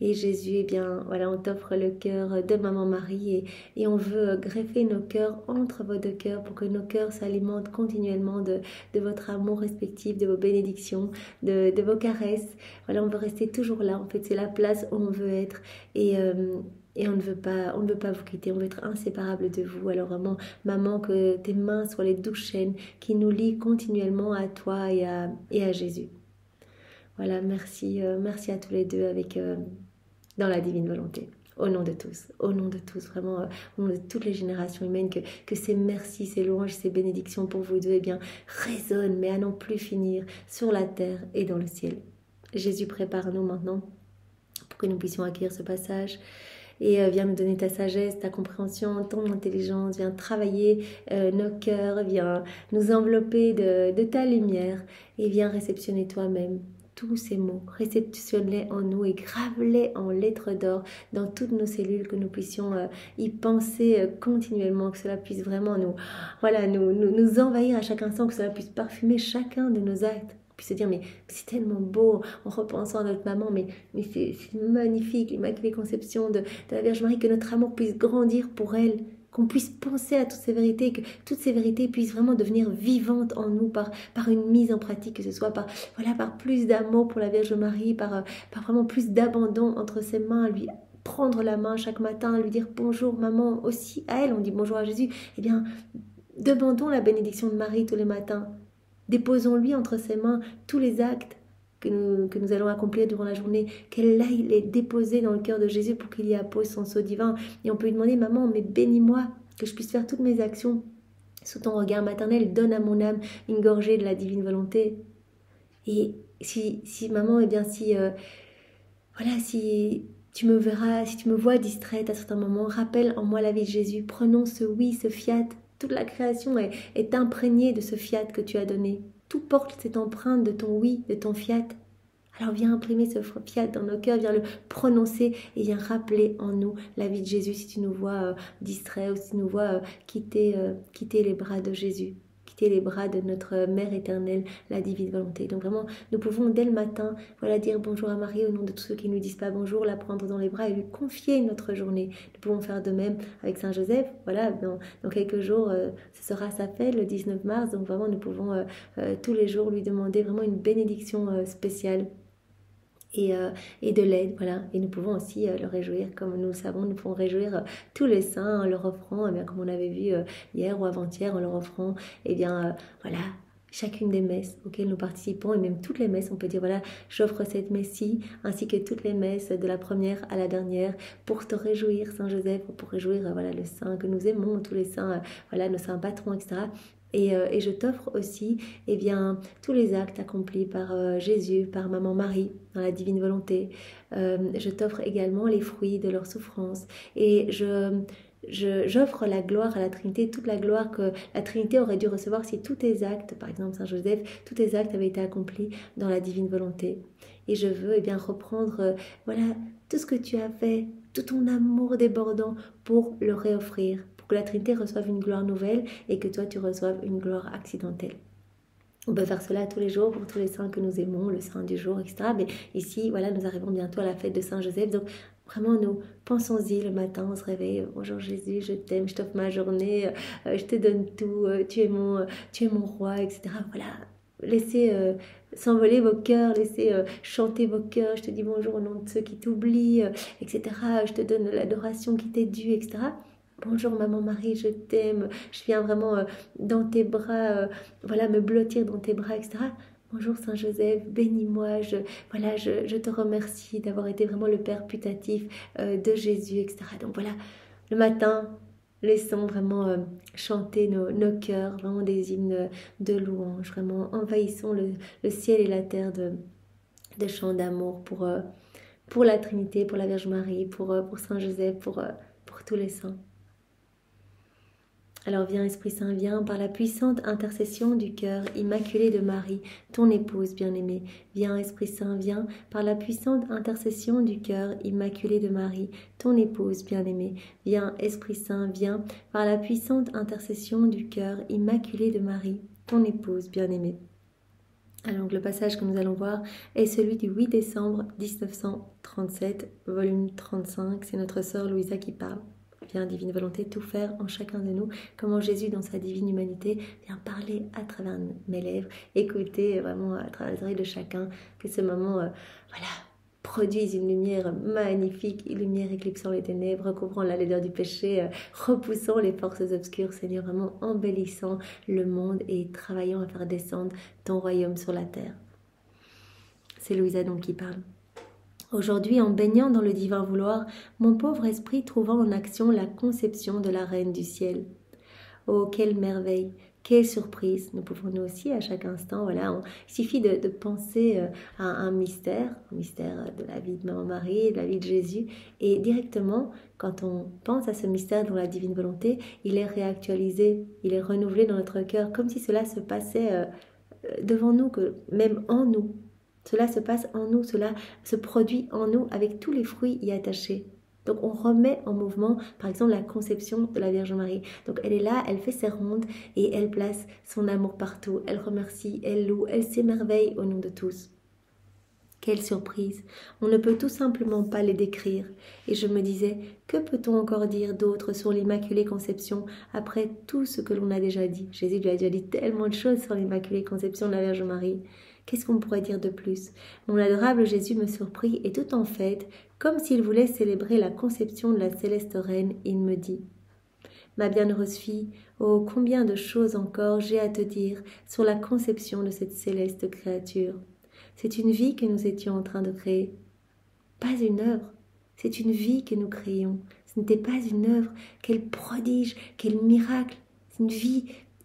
Et Jésus, on t'offre le cœur de Maman Marie et on veut greffer nos cœurs entre vos deux cœurs pour que nos cœurs s'alimentent continuellement de votre amour respectif, de vos bénédictions, de vos caresses. On veut rester toujours là. En fait, c'est la place où on veut être et on ne veut pas vous quitter. On veut être inséparables de vous. Alors vraiment, maman, que tes mains soient les douces chaînes qui nous lient continuellement à toi et à Jésus. Voilà, merci, merci à tous les deux dans la divine volonté. Au nom de tous, vraiment, au nom de toutes les générations humaines, que ces merci, ces louanges, ces bénédictions pour vous deux, eh bien, résonnent, mais à n'en plus finir, sur la terre et dans le ciel. Jésus, prépare-nous maintenant pour que nous puissions accueillir ce passage. Et viens nous donner ta sagesse, ta compréhension, ton intelligence, viens travailler nos cœurs, viens nous envelopper de ta lumière et viens réceptionner toi-même tous ces mots, réceptionne-les en nous et grave-les en lettres d'or dans toutes nos cellules, que nous puissions y penser continuellement, que cela puisse vraiment nous envahir à chaque instant, que cela puisse parfumer chacun de nos actes. Puis se dire, mais c'est tellement beau en repensant à notre maman, mais c'est magnifique, l'Immaculée Conception de la Vierge Marie, que notre amour puisse grandir pour elle, qu'on puisse penser à toutes ces vérités, que toutes ces vérités puissent vraiment devenir vivantes en nous par une mise en pratique, que ce soit par plus d'amour pour la Vierge Marie, par vraiment plus d'abandon entre ses mains, lui prendre la main chaque matin, lui dire bonjour maman, aussi à elle on dit bonjour à Jésus. Eh bien, demandons la bénédiction de Marie tous les matins. Déposons-lui entre ses mains tous les actes que nous allons accomplir durant la journée, qu'elle aille les déposer dans le cœur de Jésus pour qu'il y appose son sceau divin. Et on peut lui demander, maman, mais bénis-moi, que je puisse faire toutes mes actions sous ton regard maternel, donne à mon âme une gorgée de la divine volonté. Et si maman, eh bien si tu me verras, si tu me vois distraite à certains moments, rappelle en moi la vie de Jésus, prenons ce oui, ce fiat. Toute la création est imprégnée de ce fiat que tu as donné. Tout porte cette empreinte de ton oui, de ton fiat. Alors viens imprimer ce fiat dans nos cœurs, viens le prononcer et viens rappeler en nous la vie de Jésus si tu nous vois distraits ou si tu nous vois quitter les bras de Jésus, quitter les bras de notre Mère éternelle, la divine volonté. Donc vraiment, nous pouvons dès le matin dire bonjour à Marie au nom de tous ceux qui ne nous disent pas bonjour, la prendre dans les bras et lui confier notre journée. Nous pouvons faire de même avec Saint Joseph. Voilà, dans quelques jours, ce sera sa fête, le 19 mars. Donc vraiment, nous pouvons tous les jours lui demander vraiment une bénédiction spéciale. Et de l'aide, voilà. Et nous pouvons aussi le réjouir, comme nous le savons, nous pouvons réjouir tous les saints en leur offrant, eh bien, comme on avait vu hier ou avant-hier, en leur offrant, eh bien, chacune des messes auxquelles nous participons, et même toutes les messes, on peut dire, voilà, j'offre cette messe-ci, ainsi que toutes les messes, de la première à la dernière, pour te réjouir, Saint Joseph, pour réjouir, le saint que nous aimons, tous les saints, nos saints patrons, etc., et je t'offre aussi tous les actes accomplis par Jésus, par Maman Marie, dans la divine volonté. Je t'offre également les fruits de leur souffrance. Et j'offre la gloire à la Trinité, toute la gloire que la Trinité aurait dû recevoir si tous tes actes, par exemple Saint Joseph, tous tes actes avaient été accomplis dans la divine volonté. Et je veux reprendre tout ce que tu as fait, tout ton amour débordant pour le réoffrir, que la Trinité reçoive une gloire nouvelle et que toi tu reçoives une gloire accidentelle. On peut faire cela tous les jours pour tous les saints que nous aimons, le saint du jour, etc. Mais ici, nous arrivons bientôt à la fête de Saint Joseph. Donc vraiment, nous pensons-y le matin, on se réveille. Bonjour Jésus, je t'aime, je t'offre ma journée, je te donne tout, tu es mon roi, etc. Voilà, laissez s'envoler vos cœurs, laissez chanter vos cœurs. Je te dis bonjour au nom de ceux qui t'oublient, etc. Je te donne l'adoration qui t'est due, etc. Bonjour Maman Marie, je t'aime, je viens vraiment dans tes bras, me blottir dans tes bras, etc. Bonjour Saint Joseph, bénis-moi, je te remercie d'avoir été vraiment le Père putatif de Jésus, etc. Donc voilà, le matin, laissons vraiment chanter nos cœurs, vraiment des hymnes de louange, vraiment envahissons le ciel et la terre de chants d'amour pour la Trinité, pour la Vierge Marie, pour Saint Joseph, pour tous les saints. Alors viens Esprit Saint, viens par la puissante intercession du cœur immaculé de Marie, ton épouse bien-aimée. Viens Esprit Saint, viens par la puissante intercession du cœur immaculé de Marie, ton épouse bien-aimée. Viens Esprit Saint, viens par la puissante intercession du cœur immaculé de Marie, ton épouse bien-aimée. Alors le passage que nous allons voir est celui du 8 décembre 1937, volume 35. C'est notre sœur Louisa qui parle. Viens, divine volonté, tout faire en chacun de nous, comment Jésus, dans sa divine humanité, vient parler à travers mes lèvres, écouter vraiment à travers les oreilles de chacun, que ce moment, produise une lumière magnifique, une lumière éclipsant les ténèbres, recouvrant la laideur du péché, repoussant les forces obscures, Seigneur, vraiment embellissant le monde et travaillant à faire descendre ton royaume sur la terre. C'est Louisa donc qui parle. Aujourd'hui, en baignant dans le divin vouloir, mon pauvre esprit trouva en action la conception de la Reine du ciel. Oh, quelle merveille, quelle surprise. Nous pouvons nous aussi à chaque instant, voilà, il suffit de penser à un mystère de la vie de Maman Marie, de la vie de Jésus, et directement, quand on pense à ce mystère dans la divine volonté, il est réactualisé, il est renouvelé dans notre cœur, comme si cela se passait devant nous, que même en nous. Cela se passe en nous, cela se produit en nous avec tous les fruits y attachés. Donc on remet en mouvement, par exemple, la conception de la Vierge Marie. Donc elle est là, elle fait ses rondes et elle place son amour partout. Elle remercie, elle loue, elle s'émerveille au nom de tous. Quelle surprise! On ne peut tout simplement pas les décrire. Et je me disais, que peut-on encore dire d'autre sur l'Immaculée Conception après tout ce que l'on a déjà dit? Jésus lui a déjà dit tellement de choses sur l'Immaculée Conception de la Vierge Marie. Qu'est-ce qu'on pourrait dire de plus? Mon adorable Jésus me surprit et tout en fait, comme s'il voulait célébrer la conception de la céleste reine, il me dit: Ma bienheureuse fille, oh combien de choses encore j'ai à te dire sur la conception de cette céleste créature. C'est une vie que nous étions en train de créer. Pas une œuvre, c'est une vie que nous créions. Ce n'était pas une œuvre, quel prodige, quel miracle. C'est une vie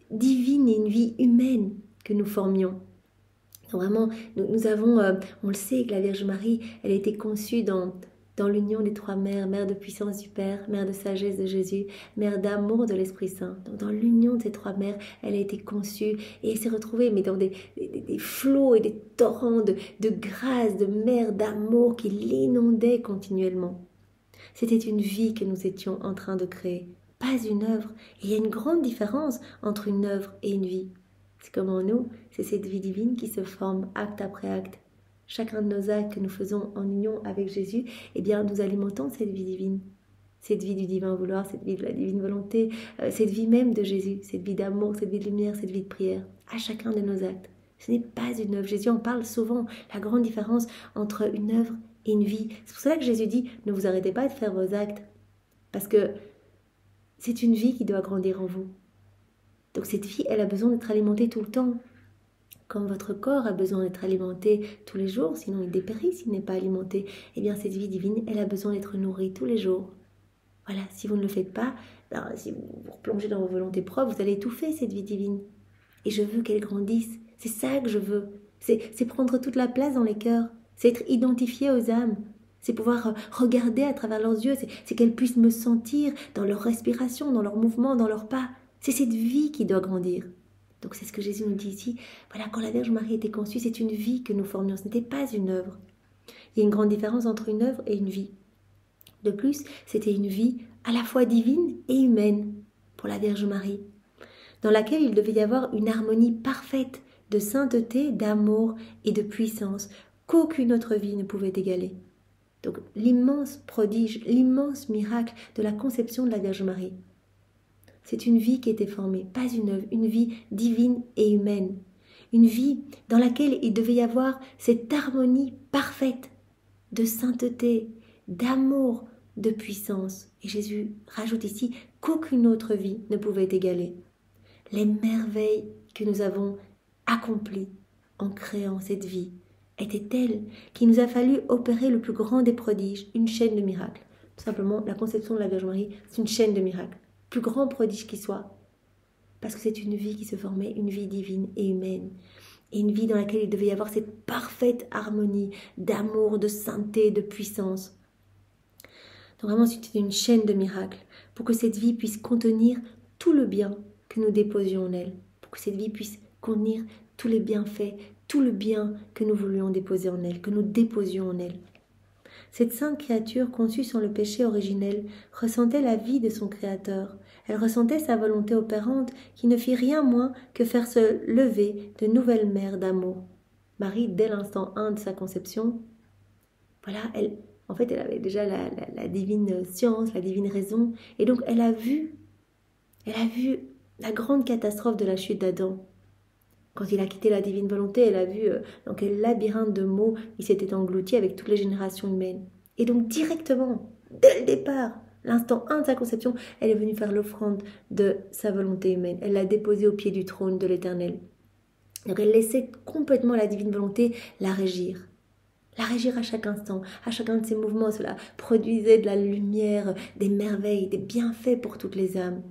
divine et une vie humaine que nous formions. Vraiment, nous avons, on le sait, que la Vierge Marie, elle a été conçue dans l'union des trois mères, mère de puissance du Père, mère de sagesse de Jésus, mère d'amour de l'Esprit Saint. Donc, dans l'union de ces trois mères, elle a été conçue et elle s'est retrouvée mais dans des flots et des torrents de grâce, de mer, d'amour qui l'inondaient continuellement. C'était une vie que nous étions en train de créer, pas une œuvre. Et il y a une grande différence entre une œuvre et une vie. C'est comme en nous, c'est cette vie divine qui se forme acte après acte. Chacun de nos actes que nous faisons en union avec Jésus, eh bien, nous alimentons cette vie divine. Cette vie du divin vouloir, cette vie de la divine volonté, cette vie même de Jésus, cette vie d'amour, cette vie de lumière, cette vie de prière, à chacun de nos actes. Ce n'est pas une œuvre. Jésus en parle souvent, la grande différence entre une œuvre et une vie. C'est pour cela que Jésus dit, ne vous arrêtez pas de faire vos actes, parce que c'est une vie qui doit grandir en vous. Donc cette vie, elle a besoin d'être alimentée tout le temps. Comme votre corps a besoin d'être alimenté tous les jours, sinon il dépérit s'il n'est pas alimenté, eh bien cette vie divine, elle a besoin d'être nourrie tous les jours. Voilà, si vous ne le faites pas, alors, si vous vous replongez dans vos volontés propres, vous allez étouffer cette vie divine. Et je veux qu'elle grandisse. C'est ça que je veux. C'est prendre toute la place dans les cœurs. C'est être identifié aux âmes. C'est pouvoir regarder à travers leurs yeux. C'est qu'elles puissent me sentir dans leur respiration, dans leurs mouvements, dans leurs pas. C'est cette vie qui doit grandir. Donc c'est ce que Jésus nous dit ici. Voilà, quand la Vierge Marie était conçue, c'est une vie que nous formions. Ce n'était pas une œuvre. Il y a une grande différence entre une œuvre et une vie. De plus, c'était une vie à la fois divine et humaine pour la Vierge Marie, dans laquelle il devait y avoir une harmonie parfaite de sainteté, d'amour et de puissance qu'aucune autre vie ne pouvait égaler. Donc l'immense prodige, l'immense miracle de la conception de la Vierge Marie. C'est une vie qui était formée, pas une œuvre, une vie divine et humaine. Une vie dans laquelle il devait y avoir cette harmonie parfaite de sainteté, d'amour, de puissance. Et Jésus rajoute ici qu'aucune autre vie ne pouvait égaler. Les merveilles que nous avons accomplies en créant cette vie étaient telles qu'il nous a fallu opérer le plus grand des prodiges, une chaîne de miracles. Tout simplement, la conception de la Vierge Marie, c'est une chaîne de miracles. Plus grand prodige qui soit, parce que c'est une vie qui se formait, une vie divine et humaine, et une vie dans laquelle il devait y avoir cette parfaite harmonie d'amour, de sainteté, de puissance. Donc vraiment, c'était une chaîne de miracles, pour que cette vie puisse contenir tout le bien que nous déposions en elle, pour que cette vie puisse contenir tous les bienfaits, tout le bien que nous voulions déposer en elle, que nous déposions en elle. Cette sainte créature conçue sans le péché originel ressentait la vie de son Créateur. Elle ressentait sa volonté opérante qui ne fit rien moins que faire se lever de nouvelles mers d'amour. Marie, dès l'instant 1 de sa conception, voilà, elle avait déjà la divine science, la divine raison, et donc elle a vu la grande catastrophe de la chute d'Adam. Quand il a quitté la divine volonté, elle a vu dans quel labyrinthe de mots il s'était englouti avec toutes les générations humaines. Et donc directement, dès le départ, l'instant 1 de sa conception, elle est venue faire l'offrande de sa volonté humaine. Elle l'a déposée au pied du trône de l'Éternel. Donc elle laissait complètement la divine volonté la régir. la régir à chaque instant, à chacun de ses mouvements. Cela produisait de la lumière, des merveilles, des bienfaits pour toutes les âmes.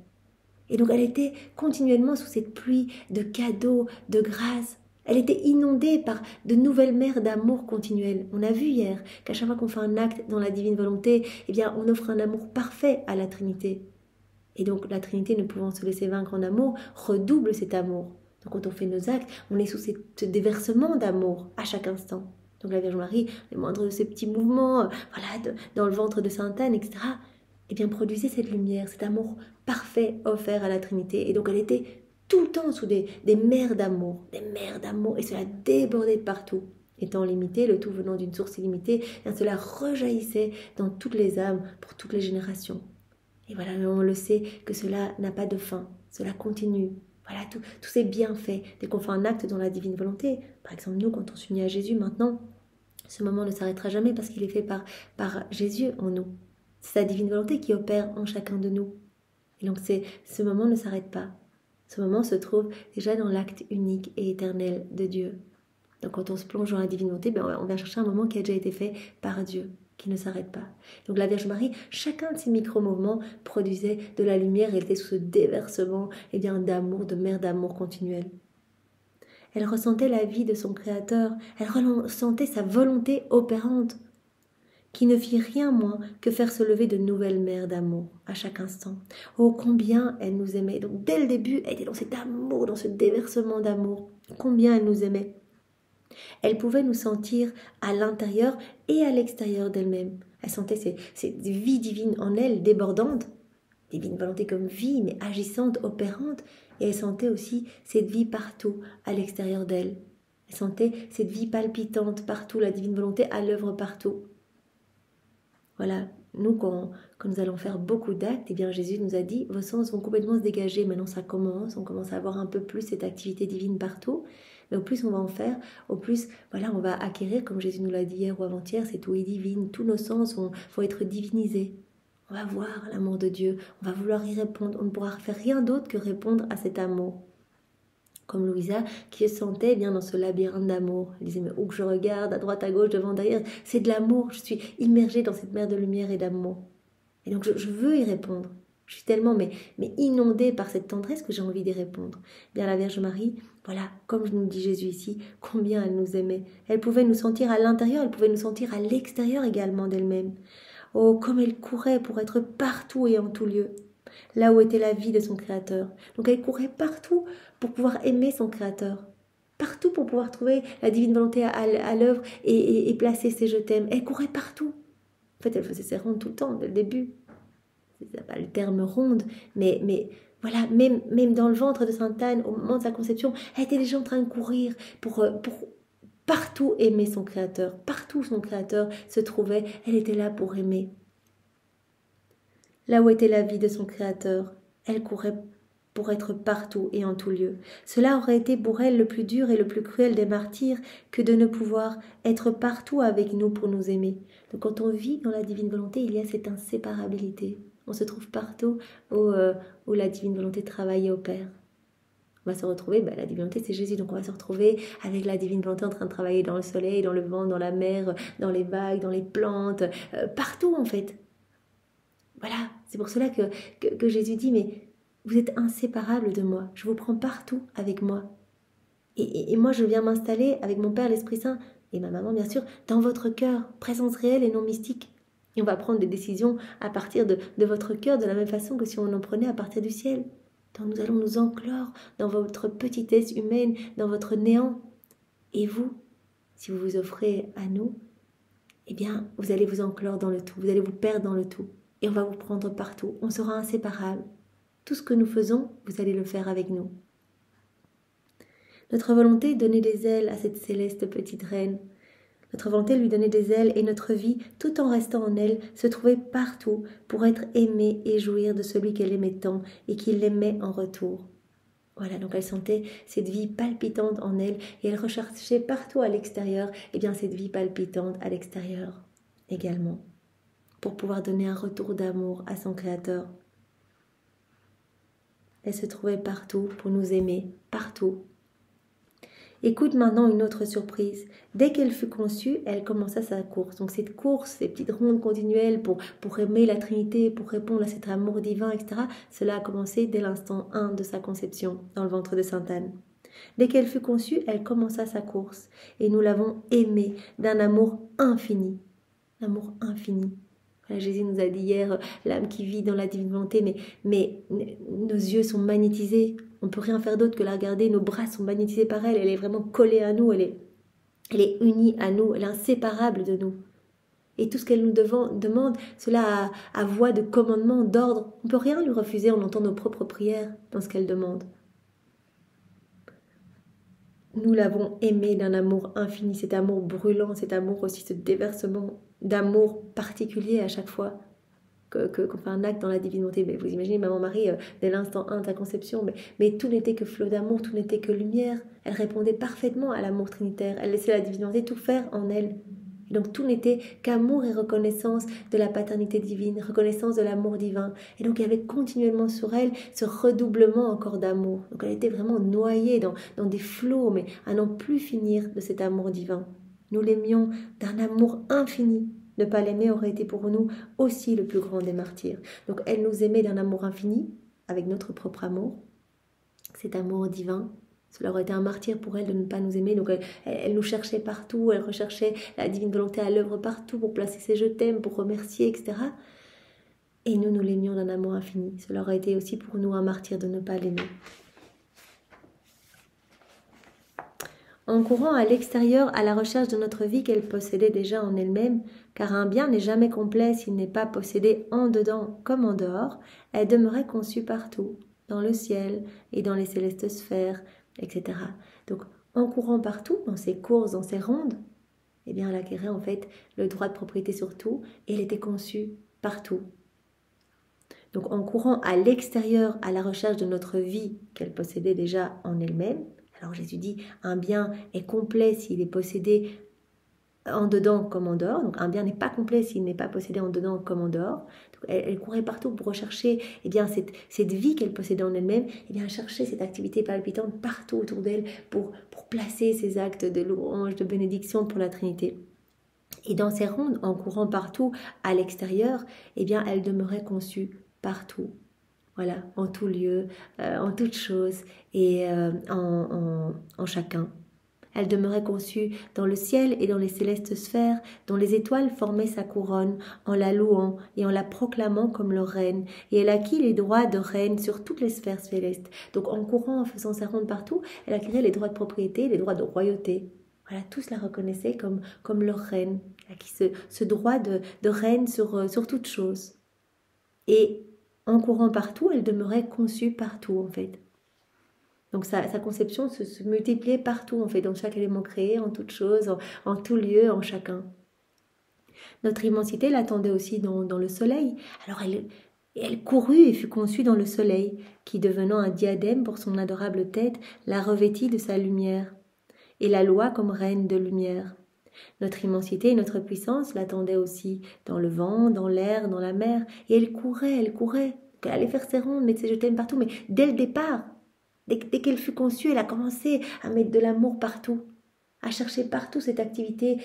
Et donc elle était continuellement sous cette pluie de cadeaux, de grâce. Elle était inondée par de nouvelles mers d'amour continuel. On a vu hier qu'à chaque fois qu'on fait un acte dans la divine volonté, eh bien, on offre un amour parfait à la Trinité. Et donc la Trinité, ne pouvant se laisser vaincre en amour, redouble cet amour. Donc quand on fait nos actes, on est sous ce déversement d'amour à chaque instant. Donc la Vierge Marie, les moindres de ces petits mouvements, dans le ventre de Sainte Anne, etc., eh bien, produisait cette lumière, cet amour parfait offert à la Trinité. Et donc elle était tout le temps sous des mers d'amour, et cela débordait de partout. Étant limité, le tout venant d'une source illimitée, et cela rejaillissait dans toutes les âmes, pour toutes les générations. Et voilà, on le sait que cela n'a pas de fin, cela continue. Voilà, tous ces bienfaits, dès qu'on fait un acte dans la divine volonté. Par exemple, nous, quand on s'unit à Jésus maintenant, ce moment ne s'arrêtera jamais parce qu'il est fait par Jésus en nous. C'est sa divine volonté qui opère en chacun de nous. Et donc ce moment ne s'arrête pas. Ce moment se trouve déjà dans l'acte unique et éternel de Dieu. Donc quand on se plonge dans la divine volonté, on vient chercher un moment qui a déjà été fait par Dieu, qui ne s'arrête pas. Donc la Vierge Marie, chacun de ses micro-mouvements produisait de la lumière et elle était sous ce déversement d'amour, de mer d'amour continuel. Elle ressentait la vie de son Créateur, elle ressentait sa volonté opérante, qui ne fit rien moins que faire se lever de nouvelles mers d'amour à chaque instant. Oh, combien elle nous aimait. Donc dès le début, elle était dans cet amour, dans ce déversement d'amour. Combien elle nous aimait. Elle pouvait nous sentir à l'intérieur et à l'extérieur d'elle-même. Elle sentait cette vie divine en elle, débordante, divine volonté comme vie, mais agissante, opérante. Et elle sentait aussi cette vie partout, à l'extérieur d'elle. Elle sentait cette vie palpitante partout, la divine volonté à l'œuvre partout. Voilà, nous, quand nous allons faire beaucoup d'actes, eh bien Jésus nous a dit, vos sens vont complètement se dégager. Maintenant, ça commence, on commence à avoir un peu plus cette activité divine partout. Mais au plus on va en faire, au plus, on va acquérir, comme Jésus nous l'a dit hier ou avant-hier, cette ouïe divine. Tous nos sens vont être divinisés. On va voir l'amour de Dieu, on va vouloir y répondre. On ne pourra faire rien d'autre que répondre à cet amour. Comme Louisa, qui se sentait bien dans ce labyrinthe d'amour. Elle disait, mais où que je regarde, à droite, à gauche, devant, derrière, c'est de l'amour. Je suis immergée dans cette mer de lumière et d'amour. Et donc, je veux y répondre. Je suis tellement mais inondée par cette tendresse que j'ai envie d'y répondre. Bien, la Vierge Marie, voilà, comme nous dit Jésus ici, combien elle nous aimait. Elle pouvait nous sentir à l'intérieur, elle pouvait nous sentir à l'extérieur également d'elle-même. Oh, comme elle courait pour être partout et en tout lieu. Là où était la vie de son Créateur. Donc elle courait partout pour pouvoir aimer son Créateur. Partout pour pouvoir trouver la divine volonté à l'œuvre et placer ses je t'aime. Elle courait partout. En fait, elle faisait ses rondes tout le temps, dès le début. C'est pas le terme ronde, mais voilà, même dans le ventre de Sainte Anne, au moment de sa conception, elle était déjà en train de courir pour partout aimer son Créateur. Partout où son Créateur se trouvait, elle était là pour aimer. Là où était la vie de son Créateur, elle courait pour être partout et en tout lieu. Cela aurait été pour elle le plus dur et le plus cruel des martyrs que de ne pouvoir être partout avec nous pour nous aimer. Donc quand on vit dans la divine volonté, il y a cette inséparabilité. On se trouve partout où la divine volonté travaille et opère. On va se retrouver, la divine volonté c'est Jésus, donc on va se retrouver avec la divine volonté en train de travailler dans le soleil, dans le vent, dans la mer, dans les vagues, dans les plantes, partout en fait. Voilà, c'est pour cela que Jésus dit, mais vous êtes inséparables de moi, je vous prends partout avec moi. Et moi, je viens m'installer avec mon Père, l'Esprit Saint, et ma maman, bien sûr, dans votre cœur, présence réelle et non mystique. Et on va prendre des décisions à partir de votre cœur, de la même façon que si on en prenait à partir du ciel. Donc nous allons nous enclore dans votre petitesse humaine, dans votre néant. Et vous, si vous vous offrez à nous, eh bien, vous allez vous enclore dans le tout, vous allez vous perdre dans le tout. Et on va vous prendre partout, on sera inséparables. Tout ce que nous faisons, vous allez le faire avec nous. Notre volonté donnait des ailes à cette céleste petite reine. Notre volonté lui donnait des ailes et notre vie, tout en restant en elle, se trouvait partout pour être aimée et jouir de celui qu'elle aimait tant et qui l'aimait en retour. Voilà, donc elle sentait cette vie palpitante en elle et elle recherchait partout à l'extérieur, cette vie palpitante à l'extérieur également, pour pouvoir donner un retour d'amour à son Créateur. Elle se trouvait partout pour nous aimer, partout. Écoute maintenant une autre surprise. Dès qu'elle fut conçue, elle commença sa course. Donc cette course, ces petites rondes continuelles pour aimer la Trinité, pour répondre à cet amour divin, etc., cela a commencé dès l'instant 1 de sa conception dans le ventre de Sainte Anne. Dès qu'elle fut conçue, elle commença sa course. Et nous l'avons aimée d'un amour infini. L'amour infini. Voilà, Jésus nous a dit hier, l'âme qui vit dans la divine volonté, mais nos yeux sont magnétisés. On ne peut rien faire d'autre que la regarder. Nos bras sont magnétisés par elle. Elle est vraiment collée à nous. Elle est unie à nous. Elle est inséparable de nous. Et tout ce qu'elle nous demande, cela à voix de commandement, d'ordre. On ne peut rien lui refuser. On entend nos propres prières dans ce qu'elle demande. Nous l'avons aimée d'un amour infini, cet amour brûlant, cet amour aussi, ce déversement d'amour particulier à chaque fois qu'on fait un acte dans la divine volonté. Mais vous imaginez, Maman-Marie, dès l'instant 1 de sa conception, mais tout n'était que flot d'amour, tout n'était que lumière. Elle répondait parfaitement à l'amour trinitaire. Elle laissait la divine volonté tout faire en elle. Donc tout n'était qu'amour et reconnaissance de la paternité divine, reconnaissance de l'amour divin. Et donc il y avait continuellement sur elle ce redoublement encore d'amour. Donc elle était vraiment noyée dans des flots, mais à n'en plus finir de cet amour divin. Nous l'aimions d'un amour infini. Ne pas l'aimer aurait été pour nous aussi le plus grand des martyrs. Donc elle nous aimait d'un amour infini, avec notre propre amour, cet amour divin. Cela aurait été un martyr pour elle de ne pas nous aimer. Donc elle nous cherchait partout, elle recherchait la divine volonté à l'œuvre partout pour placer ses je t'aime, pour remercier, etc. Et nous l'aimions d'un amour infini. Cela aurait été aussi pour nous un martyr de ne pas l'aimer. En courant à l'extérieur à la recherche de notre vie qu'elle possédait déjà en elle-même, car un bien n'est jamais complet s'il n'est pas possédé en dedans comme en dehors, elle demeurait conçue partout, dans le ciel et dans les célestes sphères, etc. Donc, en courant partout, dans ses courses, dans ses rondes, eh bien, elle acquérait en fait le droit de propriété sur tout et elle était conçue partout. Donc, en courant à l'extérieur à la recherche de notre vie qu'elle possédait déjà en elle-même, alors Jésus dit, un bien est complet s'il est possédé en dedans comme en dehors. Donc un bien n'est pas complet s'il n'est pas possédé en dedans comme en dehors. Donc, elle courait partout pour rechercher eh bien, cette vie qu'elle possédait en elle-même, eh bien, chercher cette activité palpitante partout autour d'elle pour placer ses actes de louange, de bénédiction pour la Trinité. Et dans ces rondes, en courant partout à l'extérieur, eh bien, elle demeurait conçue partout. Voilà, en tout lieu, en toute chose et en chacun. Elle demeurait conçue dans le ciel et dans les célestes sphères, dont les étoiles formaient sa couronne, en la louant et en la proclamant comme leur reine. Et elle acquit les droits de reine sur toutes les sphères célestes. Donc en courant, en faisant sa ronde partout, elle acquérait les droits de propriété, les droits de royauté. Voilà, tous la reconnaissaient comme leur reine. Elle acquit ce droit de reine sur toute chose. Et en courant partout, elle demeurait conçue partout en fait. Donc sa conception se multipliait partout en fait, dans chaque élément créé, en toute chose, en tout lieu, en chacun. Notre immensité l'attendait aussi dans le soleil. Alors elle courut et fut conçue dans le soleil, qui devenant un diadème pour son adorable tête, la revêtit de sa lumière, et la loua comme reine de lumière. Notre immensité et notre puissance l'attendaient aussi dans le vent, dans l'air, dans la mer, et elle courait. Elle allait faire ses rondes, mettre ses je t'aime partout, mais dès le départ, dès qu'elle fut conçue, elle a commencé à mettre de l'amour partout, à chercher partout cette activité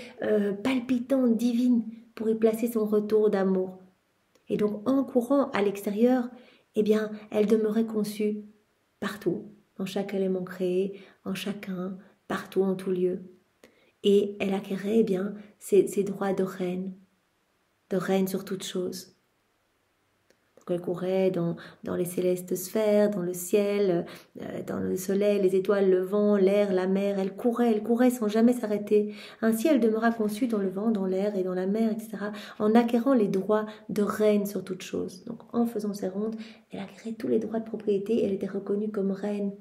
palpitante, divine, pour y placer son retour d'amour. Et donc, en courant à l'extérieur, eh bien, elle demeurait conçue partout, dans chaque élément créé, en chacun, partout, en tout lieu. Et elle acquérait eh bien ses droits de reine sur toute chose. Donc elle courait dans les célestes sphères, dans le ciel, dans le soleil, les étoiles, le vent, l'air, la mer. Elle courait sans jamais s'arrêter. Ainsi elle demeura conçue dans le vent, dans l'air et dans la mer, etc., en acquérant les droits de reine sur toute chose. Donc en faisant ses rondes, elle acquérait tous les droits de propriété. Elle était reconnue comme reine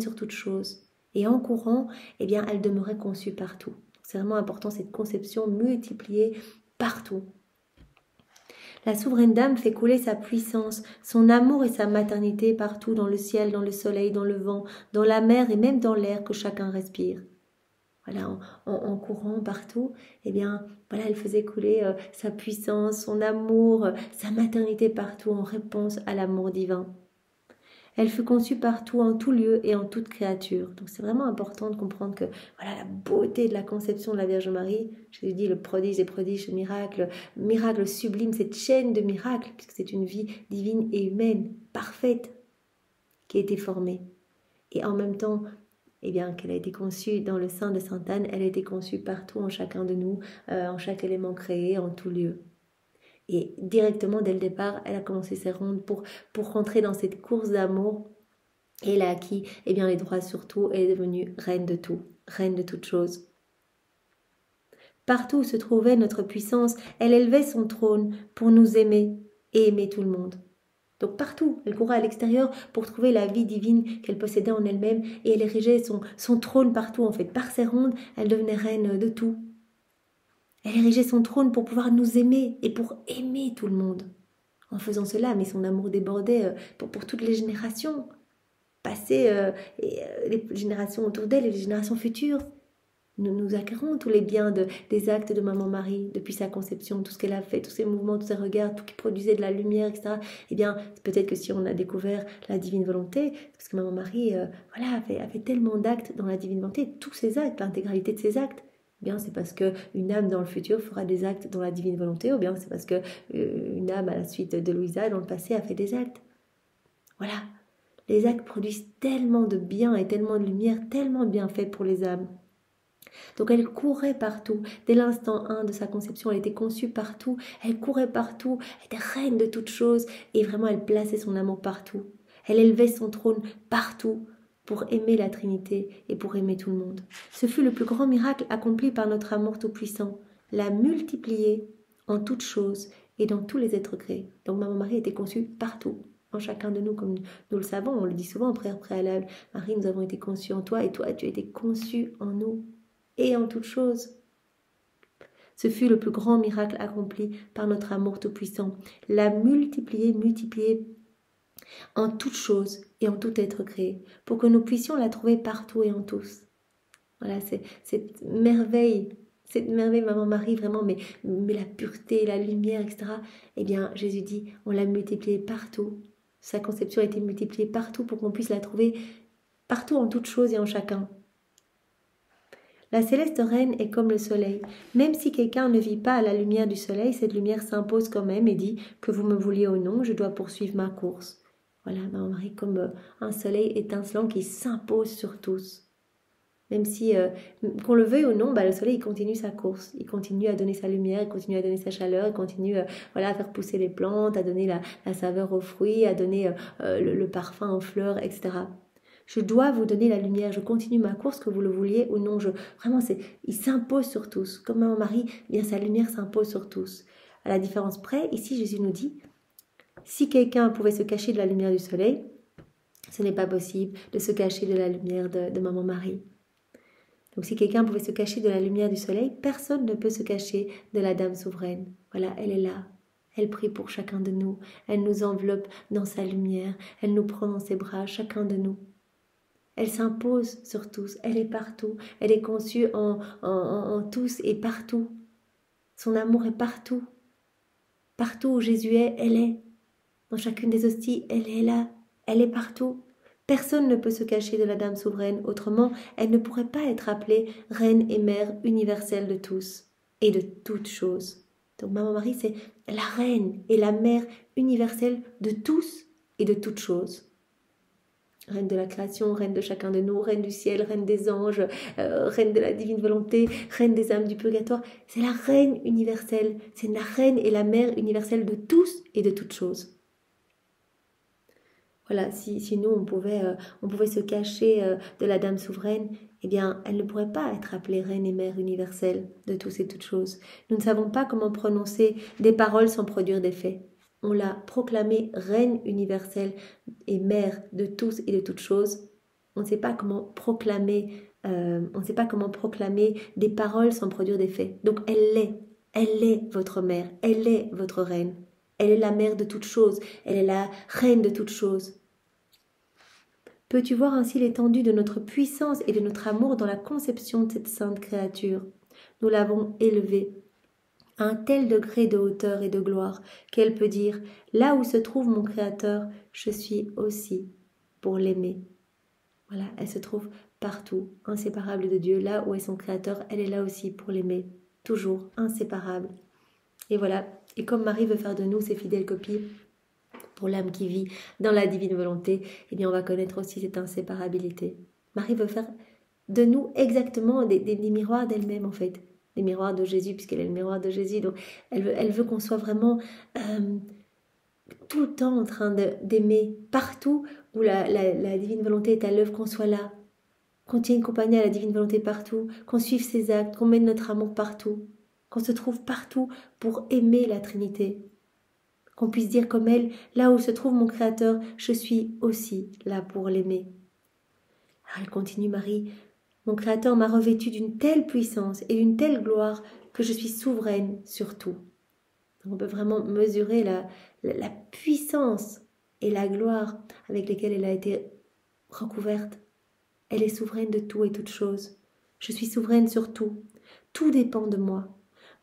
sur toute chose. Et en courant, eh bien, elle demeurait conçue partout. C'est vraiment important, cette conception multipliée partout. La souveraine dame fait couler sa puissance, son amour et sa maternité partout, dans le ciel, dans le soleil, dans le vent, dans la mer et même dans l'air que chacun respire. Voilà, en courant partout, eh bien, voilà, elle faisait couler sa puissance, son amour, sa maternité partout en réponse à l'amour divin. Elle fut conçue partout, en tout lieu et en toute créature. Donc c'est vraiment important de comprendre que voilà la beauté de la conception de la Vierge Marie. Jésus dit le prodige des prodiges, le miracle sublime, cette chaîne de miracles, puisque c'est une vie divine et humaine, parfaite, qui a été formée. Et en même temps, eh bien, qu'elle a été conçue dans le sein de Sainte Anne, elle a été conçue partout en chacun de nous, en chaque élément créé, en tout lieu. Et directement, dès le départ, elle a commencé ses rondes pour rentrer dans cette course d'amour. Et elle a acquis eh bien, les droits sur tout. Elle est devenue reine de tout, reine de toutes choses. Partout où se trouvait notre puissance, elle élevait son trône pour nous aimer et aimer tout le monde. Donc partout, elle courait à l'extérieur pour trouver la vie divine qu'elle possédait en elle-même et elle érigeait son trône partout en fait. Par ses rondes, elle devenait reine de tout. Elle érigeait son trône pour pouvoir nous aimer et pour aimer tout le monde. En faisant cela, mais son amour débordait pour toutes les générations passées, les générations autour d'elle et les générations futures. Nous acquérons tous les biens des actes de Maman Marie depuis sa conception, tout ce qu'elle a fait, tous ses mouvements, tous ses regards, tout qui produisait de la lumière, etc. Eh bien, peut-être que si on a découvert la divine volonté, parce que Maman Marie a fait tellement d'actes dans la divine volonté, tous ses actes, l'intégralité de ses actes, eh bien c'est parce qu'une âme dans le futur fera des actes dans la divine volonté, ou bien c'est parce qu'une âme à la suite de Louisa dans le passé a fait des actes. Voilà, les actes produisent tellement de bien et tellement de lumière, tellement bien fait pour les âmes. Donc elle courait partout, dès l'instant 1 de sa conception, elle était conçue partout, elle courait partout, elle était reine de toutes choses et vraiment elle plaçait son amour partout. Elle élevait son trône partout pour aimer la Trinité et pour aimer tout le monde. Ce fut le plus grand miracle accompli par notre amour tout-puissant, la multiplier en toutes choses et dans tous les êtres créés. Donc Maman Marie était conçue partout, en chacun de nous, comme nous le savons, on le dit souvent en prière préalable. Marie, nous avons été conçus en toi et toi, tu as été conçue en nous. Et en toutes choses. Ce fut le plus grand miracle accompli par notre amour tout-puissant, la multiplier en toutes choses et en tout être créé, pour que nous puissions la trouver partout et en tous. Voilà, c'est cette merveille Maman Marie, vraiment, mais la pureté, la lumière, etc. Eh bien, Jésus dit, on l'a multipliée partout. Sa conception a été multipliée partout pour qu'on puisse la trouver partout en toutes choses et en chacun. La céleste reine est comme le soleil. Même si quelqu'un ne vit pas à la lumière du soleil, cette lumière s'impose quand même et dit que vous me vouliez ou non, je dois poursuivre ma course. Voilà, Maman Marie comme un soleil étincelant qui s'impose sur tous. Même si, qu'on le veuille ou non, le soleil il continue sa course. Il continue à donner sa lumière, il continue à donner sa chaleur, il continue à faire pousser les plantes, à donner la saveur aux fruits, à donner le parfum aux fleurs, etc. Je dois vous donner la lumière, je continue ma course, que vous le vouliez ou non. Vraiment, il s'impose sur tous. Comme Maman Marie, eh bien, sa lumière s'impose sur tous. À la différence près, ici, Jésus nous dit, si quelqu'un pouvait se cacher de la lumière du soleil, ce n'est pas possible de se cacher de la lumière de Maman Marie. Donc, si quelqu'un pouvait se cacher de la lumière du soleil, personne ne peut se cacher de la Dame souveraine. Voilà, elle est là. Elle prie pour chacun de nous. Elle nous enveloppe dans sa lumière. Elle nous prend dans ses bras, chacun de nous. Elle s'impose sur tous, elle est partout, elle est conçue en tous et partout. Son amour est partout. Partout où Jésus est, elle est. Dans chacune des hosties, elle est là, elle est partout. Personne ne peut se cacher de la Dame souveraine, autrement elle ne pourrait pas être appelée Reine et Mère universelle de tous et de toutes choses. Donc Maman Marie, c'est la Reine et la Mère universelle de tous et de toutes choses. Reine de la création, reine de chacun de nous, reine du ciel, reine des anges, reine de la divine volonté, reine des âmes du purgatoire. C'est la reine universelle, c'est la reine et la mère universelle de tous et de toutes choses. Voilà, si nous, on pouvait se cacher de la Dame souveraine, eh bien, elle ne pourrait pas être appelée reine et mère universelle de tous et toutes choses. Nous ne savons pas comment prononcer des paroles sans produire des faits. On l'a proclamée reine universelle et mère de tous et de toutes choses. On ne sait pas comment proclamer des paroles sans produire des faits. Donc elle est votre mère, elle est votre reine. Elle est la mère de toutes choses, elle est la reine de toutes choses. Peux-tu voir ainsi l'étendue de notre puissance et de notre amour dans la conception de cette sainte créature? Nous l'avons élevée à un tel degré de hauteur et de gloire qu'elle peut dire « Là où se trouve mon Créateur, je suis aussi. pour l'aimer. Voilà, elle se trouve partout, inséparable de Dieu. Là où est son Créateur, elle est là aussi pour l'aimer. Toujours inséparable. Et voilà, et comme Marie veut faire de nous ses fidèles copies, pour l'âme qui vit dans la divine volonté, eh bien on va connaître aussi cette inséparabilité. Marie veut faire de nous exactement des miroirs d'elle-même en fait, des miroirs de Jésus puisqu'elle est le miroir de Jésus. Donc elle veut qu'on soit vraiment tout le temps en train d'aimer partout où la divine volonté est à l'œuvre, qu'on soit là, qu'on tienne compagnie à la divine volonté partout, qu'on suive ses actes, qu'on mène notre amour partout, qu'on se trouve partout pour aimer la Trinité. Qu'on puisse dire comme elle, là où se trouve mon Créateur, je suis aussi là pour l'aimer. Alors elle continue Marie, mon Créateur m'a revêtue d'une telle puissance et d'une telle gloire que je suis souveraine sur tout. Donc on peut vraiment mesurer la puissance et la gloire avec lesquelles elle a été recouverte. Elle est souveraine de tout et toutes choses. Je suis souveraine sur tout. Tout dépend de moi.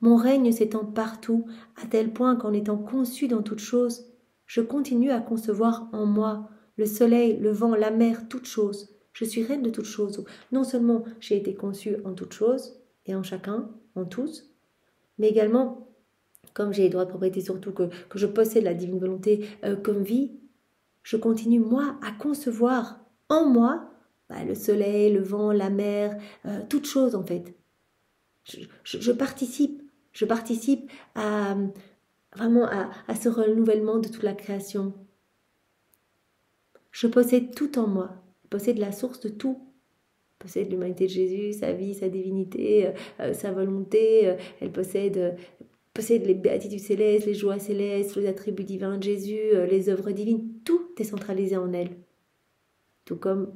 Mon règne s'étend partout, à tel point qu'en étant conçu dans toutes choses, je continue à concevoir en moi le soleil, le vent, la mer, toutes choses. Je suis reine de toutes choses. Non seulement j'ai été conçue en toutes choses, et en chacun, en tous, mais également, comme j'ai les droits de propriété sur tout, que je possède la divine volonté comme vie, je continue, moi, à concevoir en moi le soleil, le vent, la mer, toutes choses en fait. Je participe à vraiment à ce renouvellement de toute la création. Je possède tout en moi. Je possède la source de tout. Je possède l'humanité de Jésus, sa vie, sa divinité, sa volonté. Elle possède les béatitudes célestes, les joies célestes, les attributs divins de Jésus, les œuvres divines. Tout est centralisé en elle. Tout comme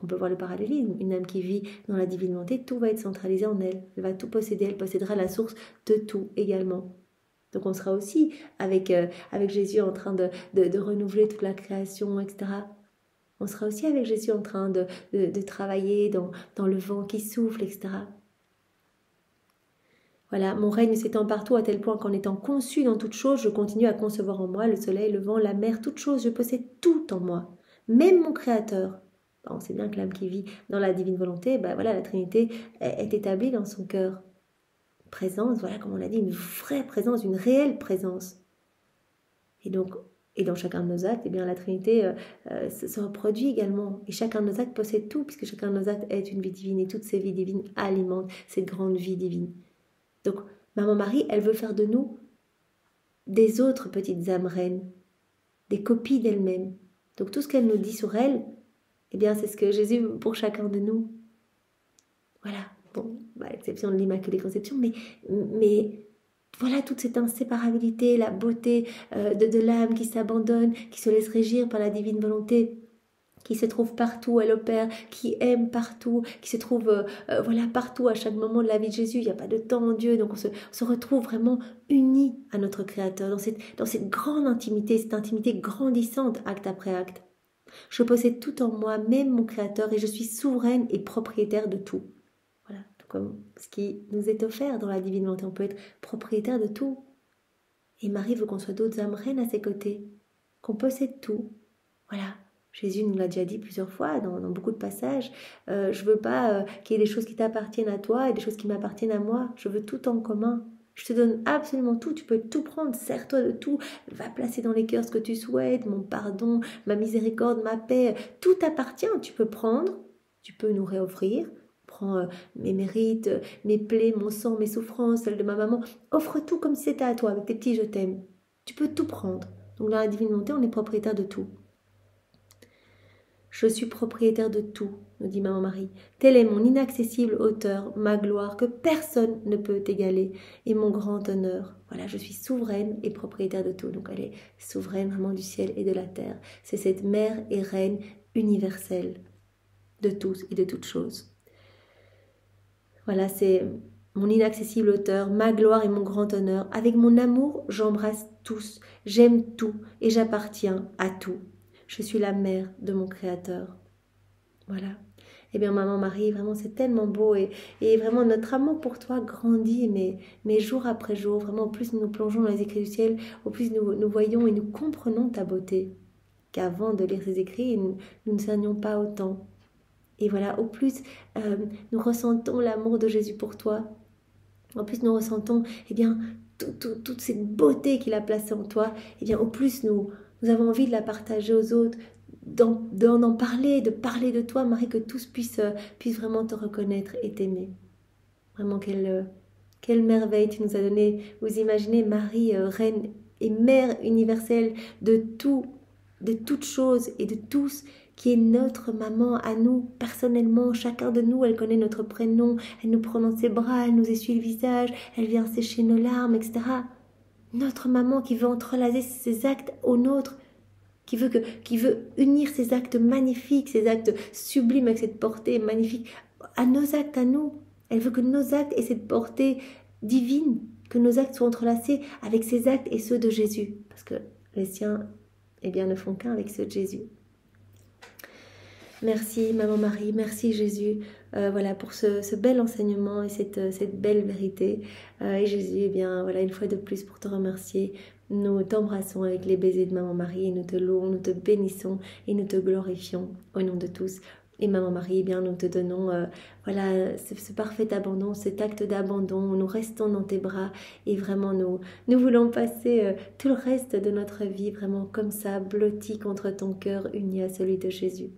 on peut voir le parallélisme, une âme qui vit dans la divine volonté, tout va être centralisé en elle. Elle va tout posséder, elle possédera la source de tout également. Donc on sera aussi avec Jésus en train de renouveler toute la création, etc. On sera aussi avec Jésus en train de travailler dans le vent qui souffle, etc. Voilà, mon règne s'étend partout à tel point qu'en étant conçu dans toutes choses, je continue à concevoir en moi le soleil, le vent, la mer, toutes choses, je possède tout en moi, même mon Créateur. On sait bien que l'âme qui vit dans la divine volonté, la Trinité est établie dans son cœur. Présence, voilà, comme on l'a dit, une vraie présence, une réelle présence. Et donc, et dans chacun de nos actes, la Trinité se reproduit également. Et chacun de nos actes possède tout, puisque chacun de nos actes est une vie divine, et toutes ces vies divines alimentent cette grande vie divine. Donc, Maman Marie, elle veut faire de nous des autres petites âmes reines, des copies d'elle-même. Donc, tout ce qu'elle nous dit sur elle, c'est ce que Jésus veut pour chacun de nous. Voilà, bon, à l'exception de l'Immaculée Conception, mais voilà toute cette inséparabilité, la beauté de l'âme qui s'abandonne, qui se laisse régir par la divine volonté, qui se trouve partout, elle opère, qui aime partout, qui se trouve partout à chaque moment de la vie de Jésus. Il n'y a pas de temps en Dieu, donc on se retrouve vraiment unis à notre Créateur, dans cette grande intimité, cette intimité grandissante, acte après acte. Je possède tout en moi, même mon Créateur, et je suis souveraine et propriétaire de tout. Voilà, tout comme ce qui nous est offert dans la divine volonté, on peut être propriétaire de tout. Et Marie veut qu'on soit d'autres âmes reines à ses côtés, qu'on possède tout. Voilà, Jésus nous l'a déjà dit plusieurs fois dans beaucoup de passages. Je veux pas qu'il y ait des choses qui t'appartiennent à toi et des choses qui m'appartiennent à moi. Je veux tout en commun. Je te donne absolument tout, tu peux tout prendre, sers-toi de tout, va placer dans les cœurs ce que tu souhaites, mon pardon, ma miséricorde, ma paix, tout t'appartient, tu peux prendre, tu peux nous réoffrir, prends mes mérites, mes plaies, mon sang, mes souffrances, celles de ma maman, offre tout comme si c'était à toi, avec tes petits je t'aime, tu peux tout prendre. Donc dans la divine volonté, on est propriétaire de tout. Je suis propriétaire de tout, nous dit Maman Marie. Tel est mon inaccessible hauteur, ma gloire, que personne ne peut égaler, et mon grand honneur. Voilà, je suis souveraine et propriétaire de tout. Donc elle est souveraine vraiment du ciel et de la terre. C'est cette mère et reine universelle de tous et de toutes choses. Voilà, c'est mon inaccessible hauteur, ma gloire et mon grand honneur. Avec mon amour, j'embrasse tous, j'aime tout et j'appartiens à tout. Je suis la mère de mon Créateur. Voilà. Maman Marie, vraiment c'est tellement beau et vraiment notre amour pour toi grandit, mais jour après jour, vraiment au plus nous nous plongeons dans les écrits du ciel, au plus nous voyons et nous comprenons ta beauté. qu'avant de lire ces écrits, nous ne saignions pas autant. Et voilà, au plus nous ressentons l'amour de Jésus pour toi, au plus nous ressentons toute cette beauté qu'il a placée en toi, au plus nous avons envie de la partager aux autres, d'en parler, de parler de toi, Marie, que tous puissent vraiment te reconnaître et t'aimer. Vraiment, quelle merveille tu nous as donné. Vous imaginez Marie, reine et mère universelle de tout, de toutes choses et de tous, qui est notre maman à nous, personnellement, chacun de nous, elle connaît notre prénom, elle nous prend dans ses bras, elle nous essuie le visage, elle vient sécher nos larmes, etc. Notre maman qui veut entrelacer ses actes aux nôtres, qui veut unir ses actes magnifiques, ses actes sublimes avec cette portée magnifique, à nos actes à nous. Elle veut que nos actes aient cette portée divine, que nos actes soient entrelacés avec ses actes et ceux de Jésus, parce que les siens, ne font qu'un avec ceux de Jésus. Merci Maman Marie, merci Jésus, pour ce bel enseignement et cette belle vérité. Et Jésus, une fois de plus pour te remercier, nous t'embrassons avec les baisers de Maman Marie et nous te louons, nous te bénissons et nous te glorifions au nom de tous. Et Maman Marie, nous te donnons ce parfait abandon, cet acte d'abandon où nous restons dans tes bras et vraiment nous voulons passer tout le reste de notre vie vraiment comme ça, blotti contre ton cœur uni à celui de Jésus.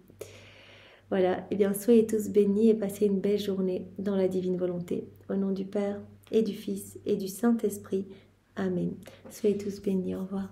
Voilà, soyez tous bénis et passez une belle journée dans la divine volonté. Au nom du Père et du Fils et du Saint-Esprit. Amen. Soyez tous bénis. Au revoir.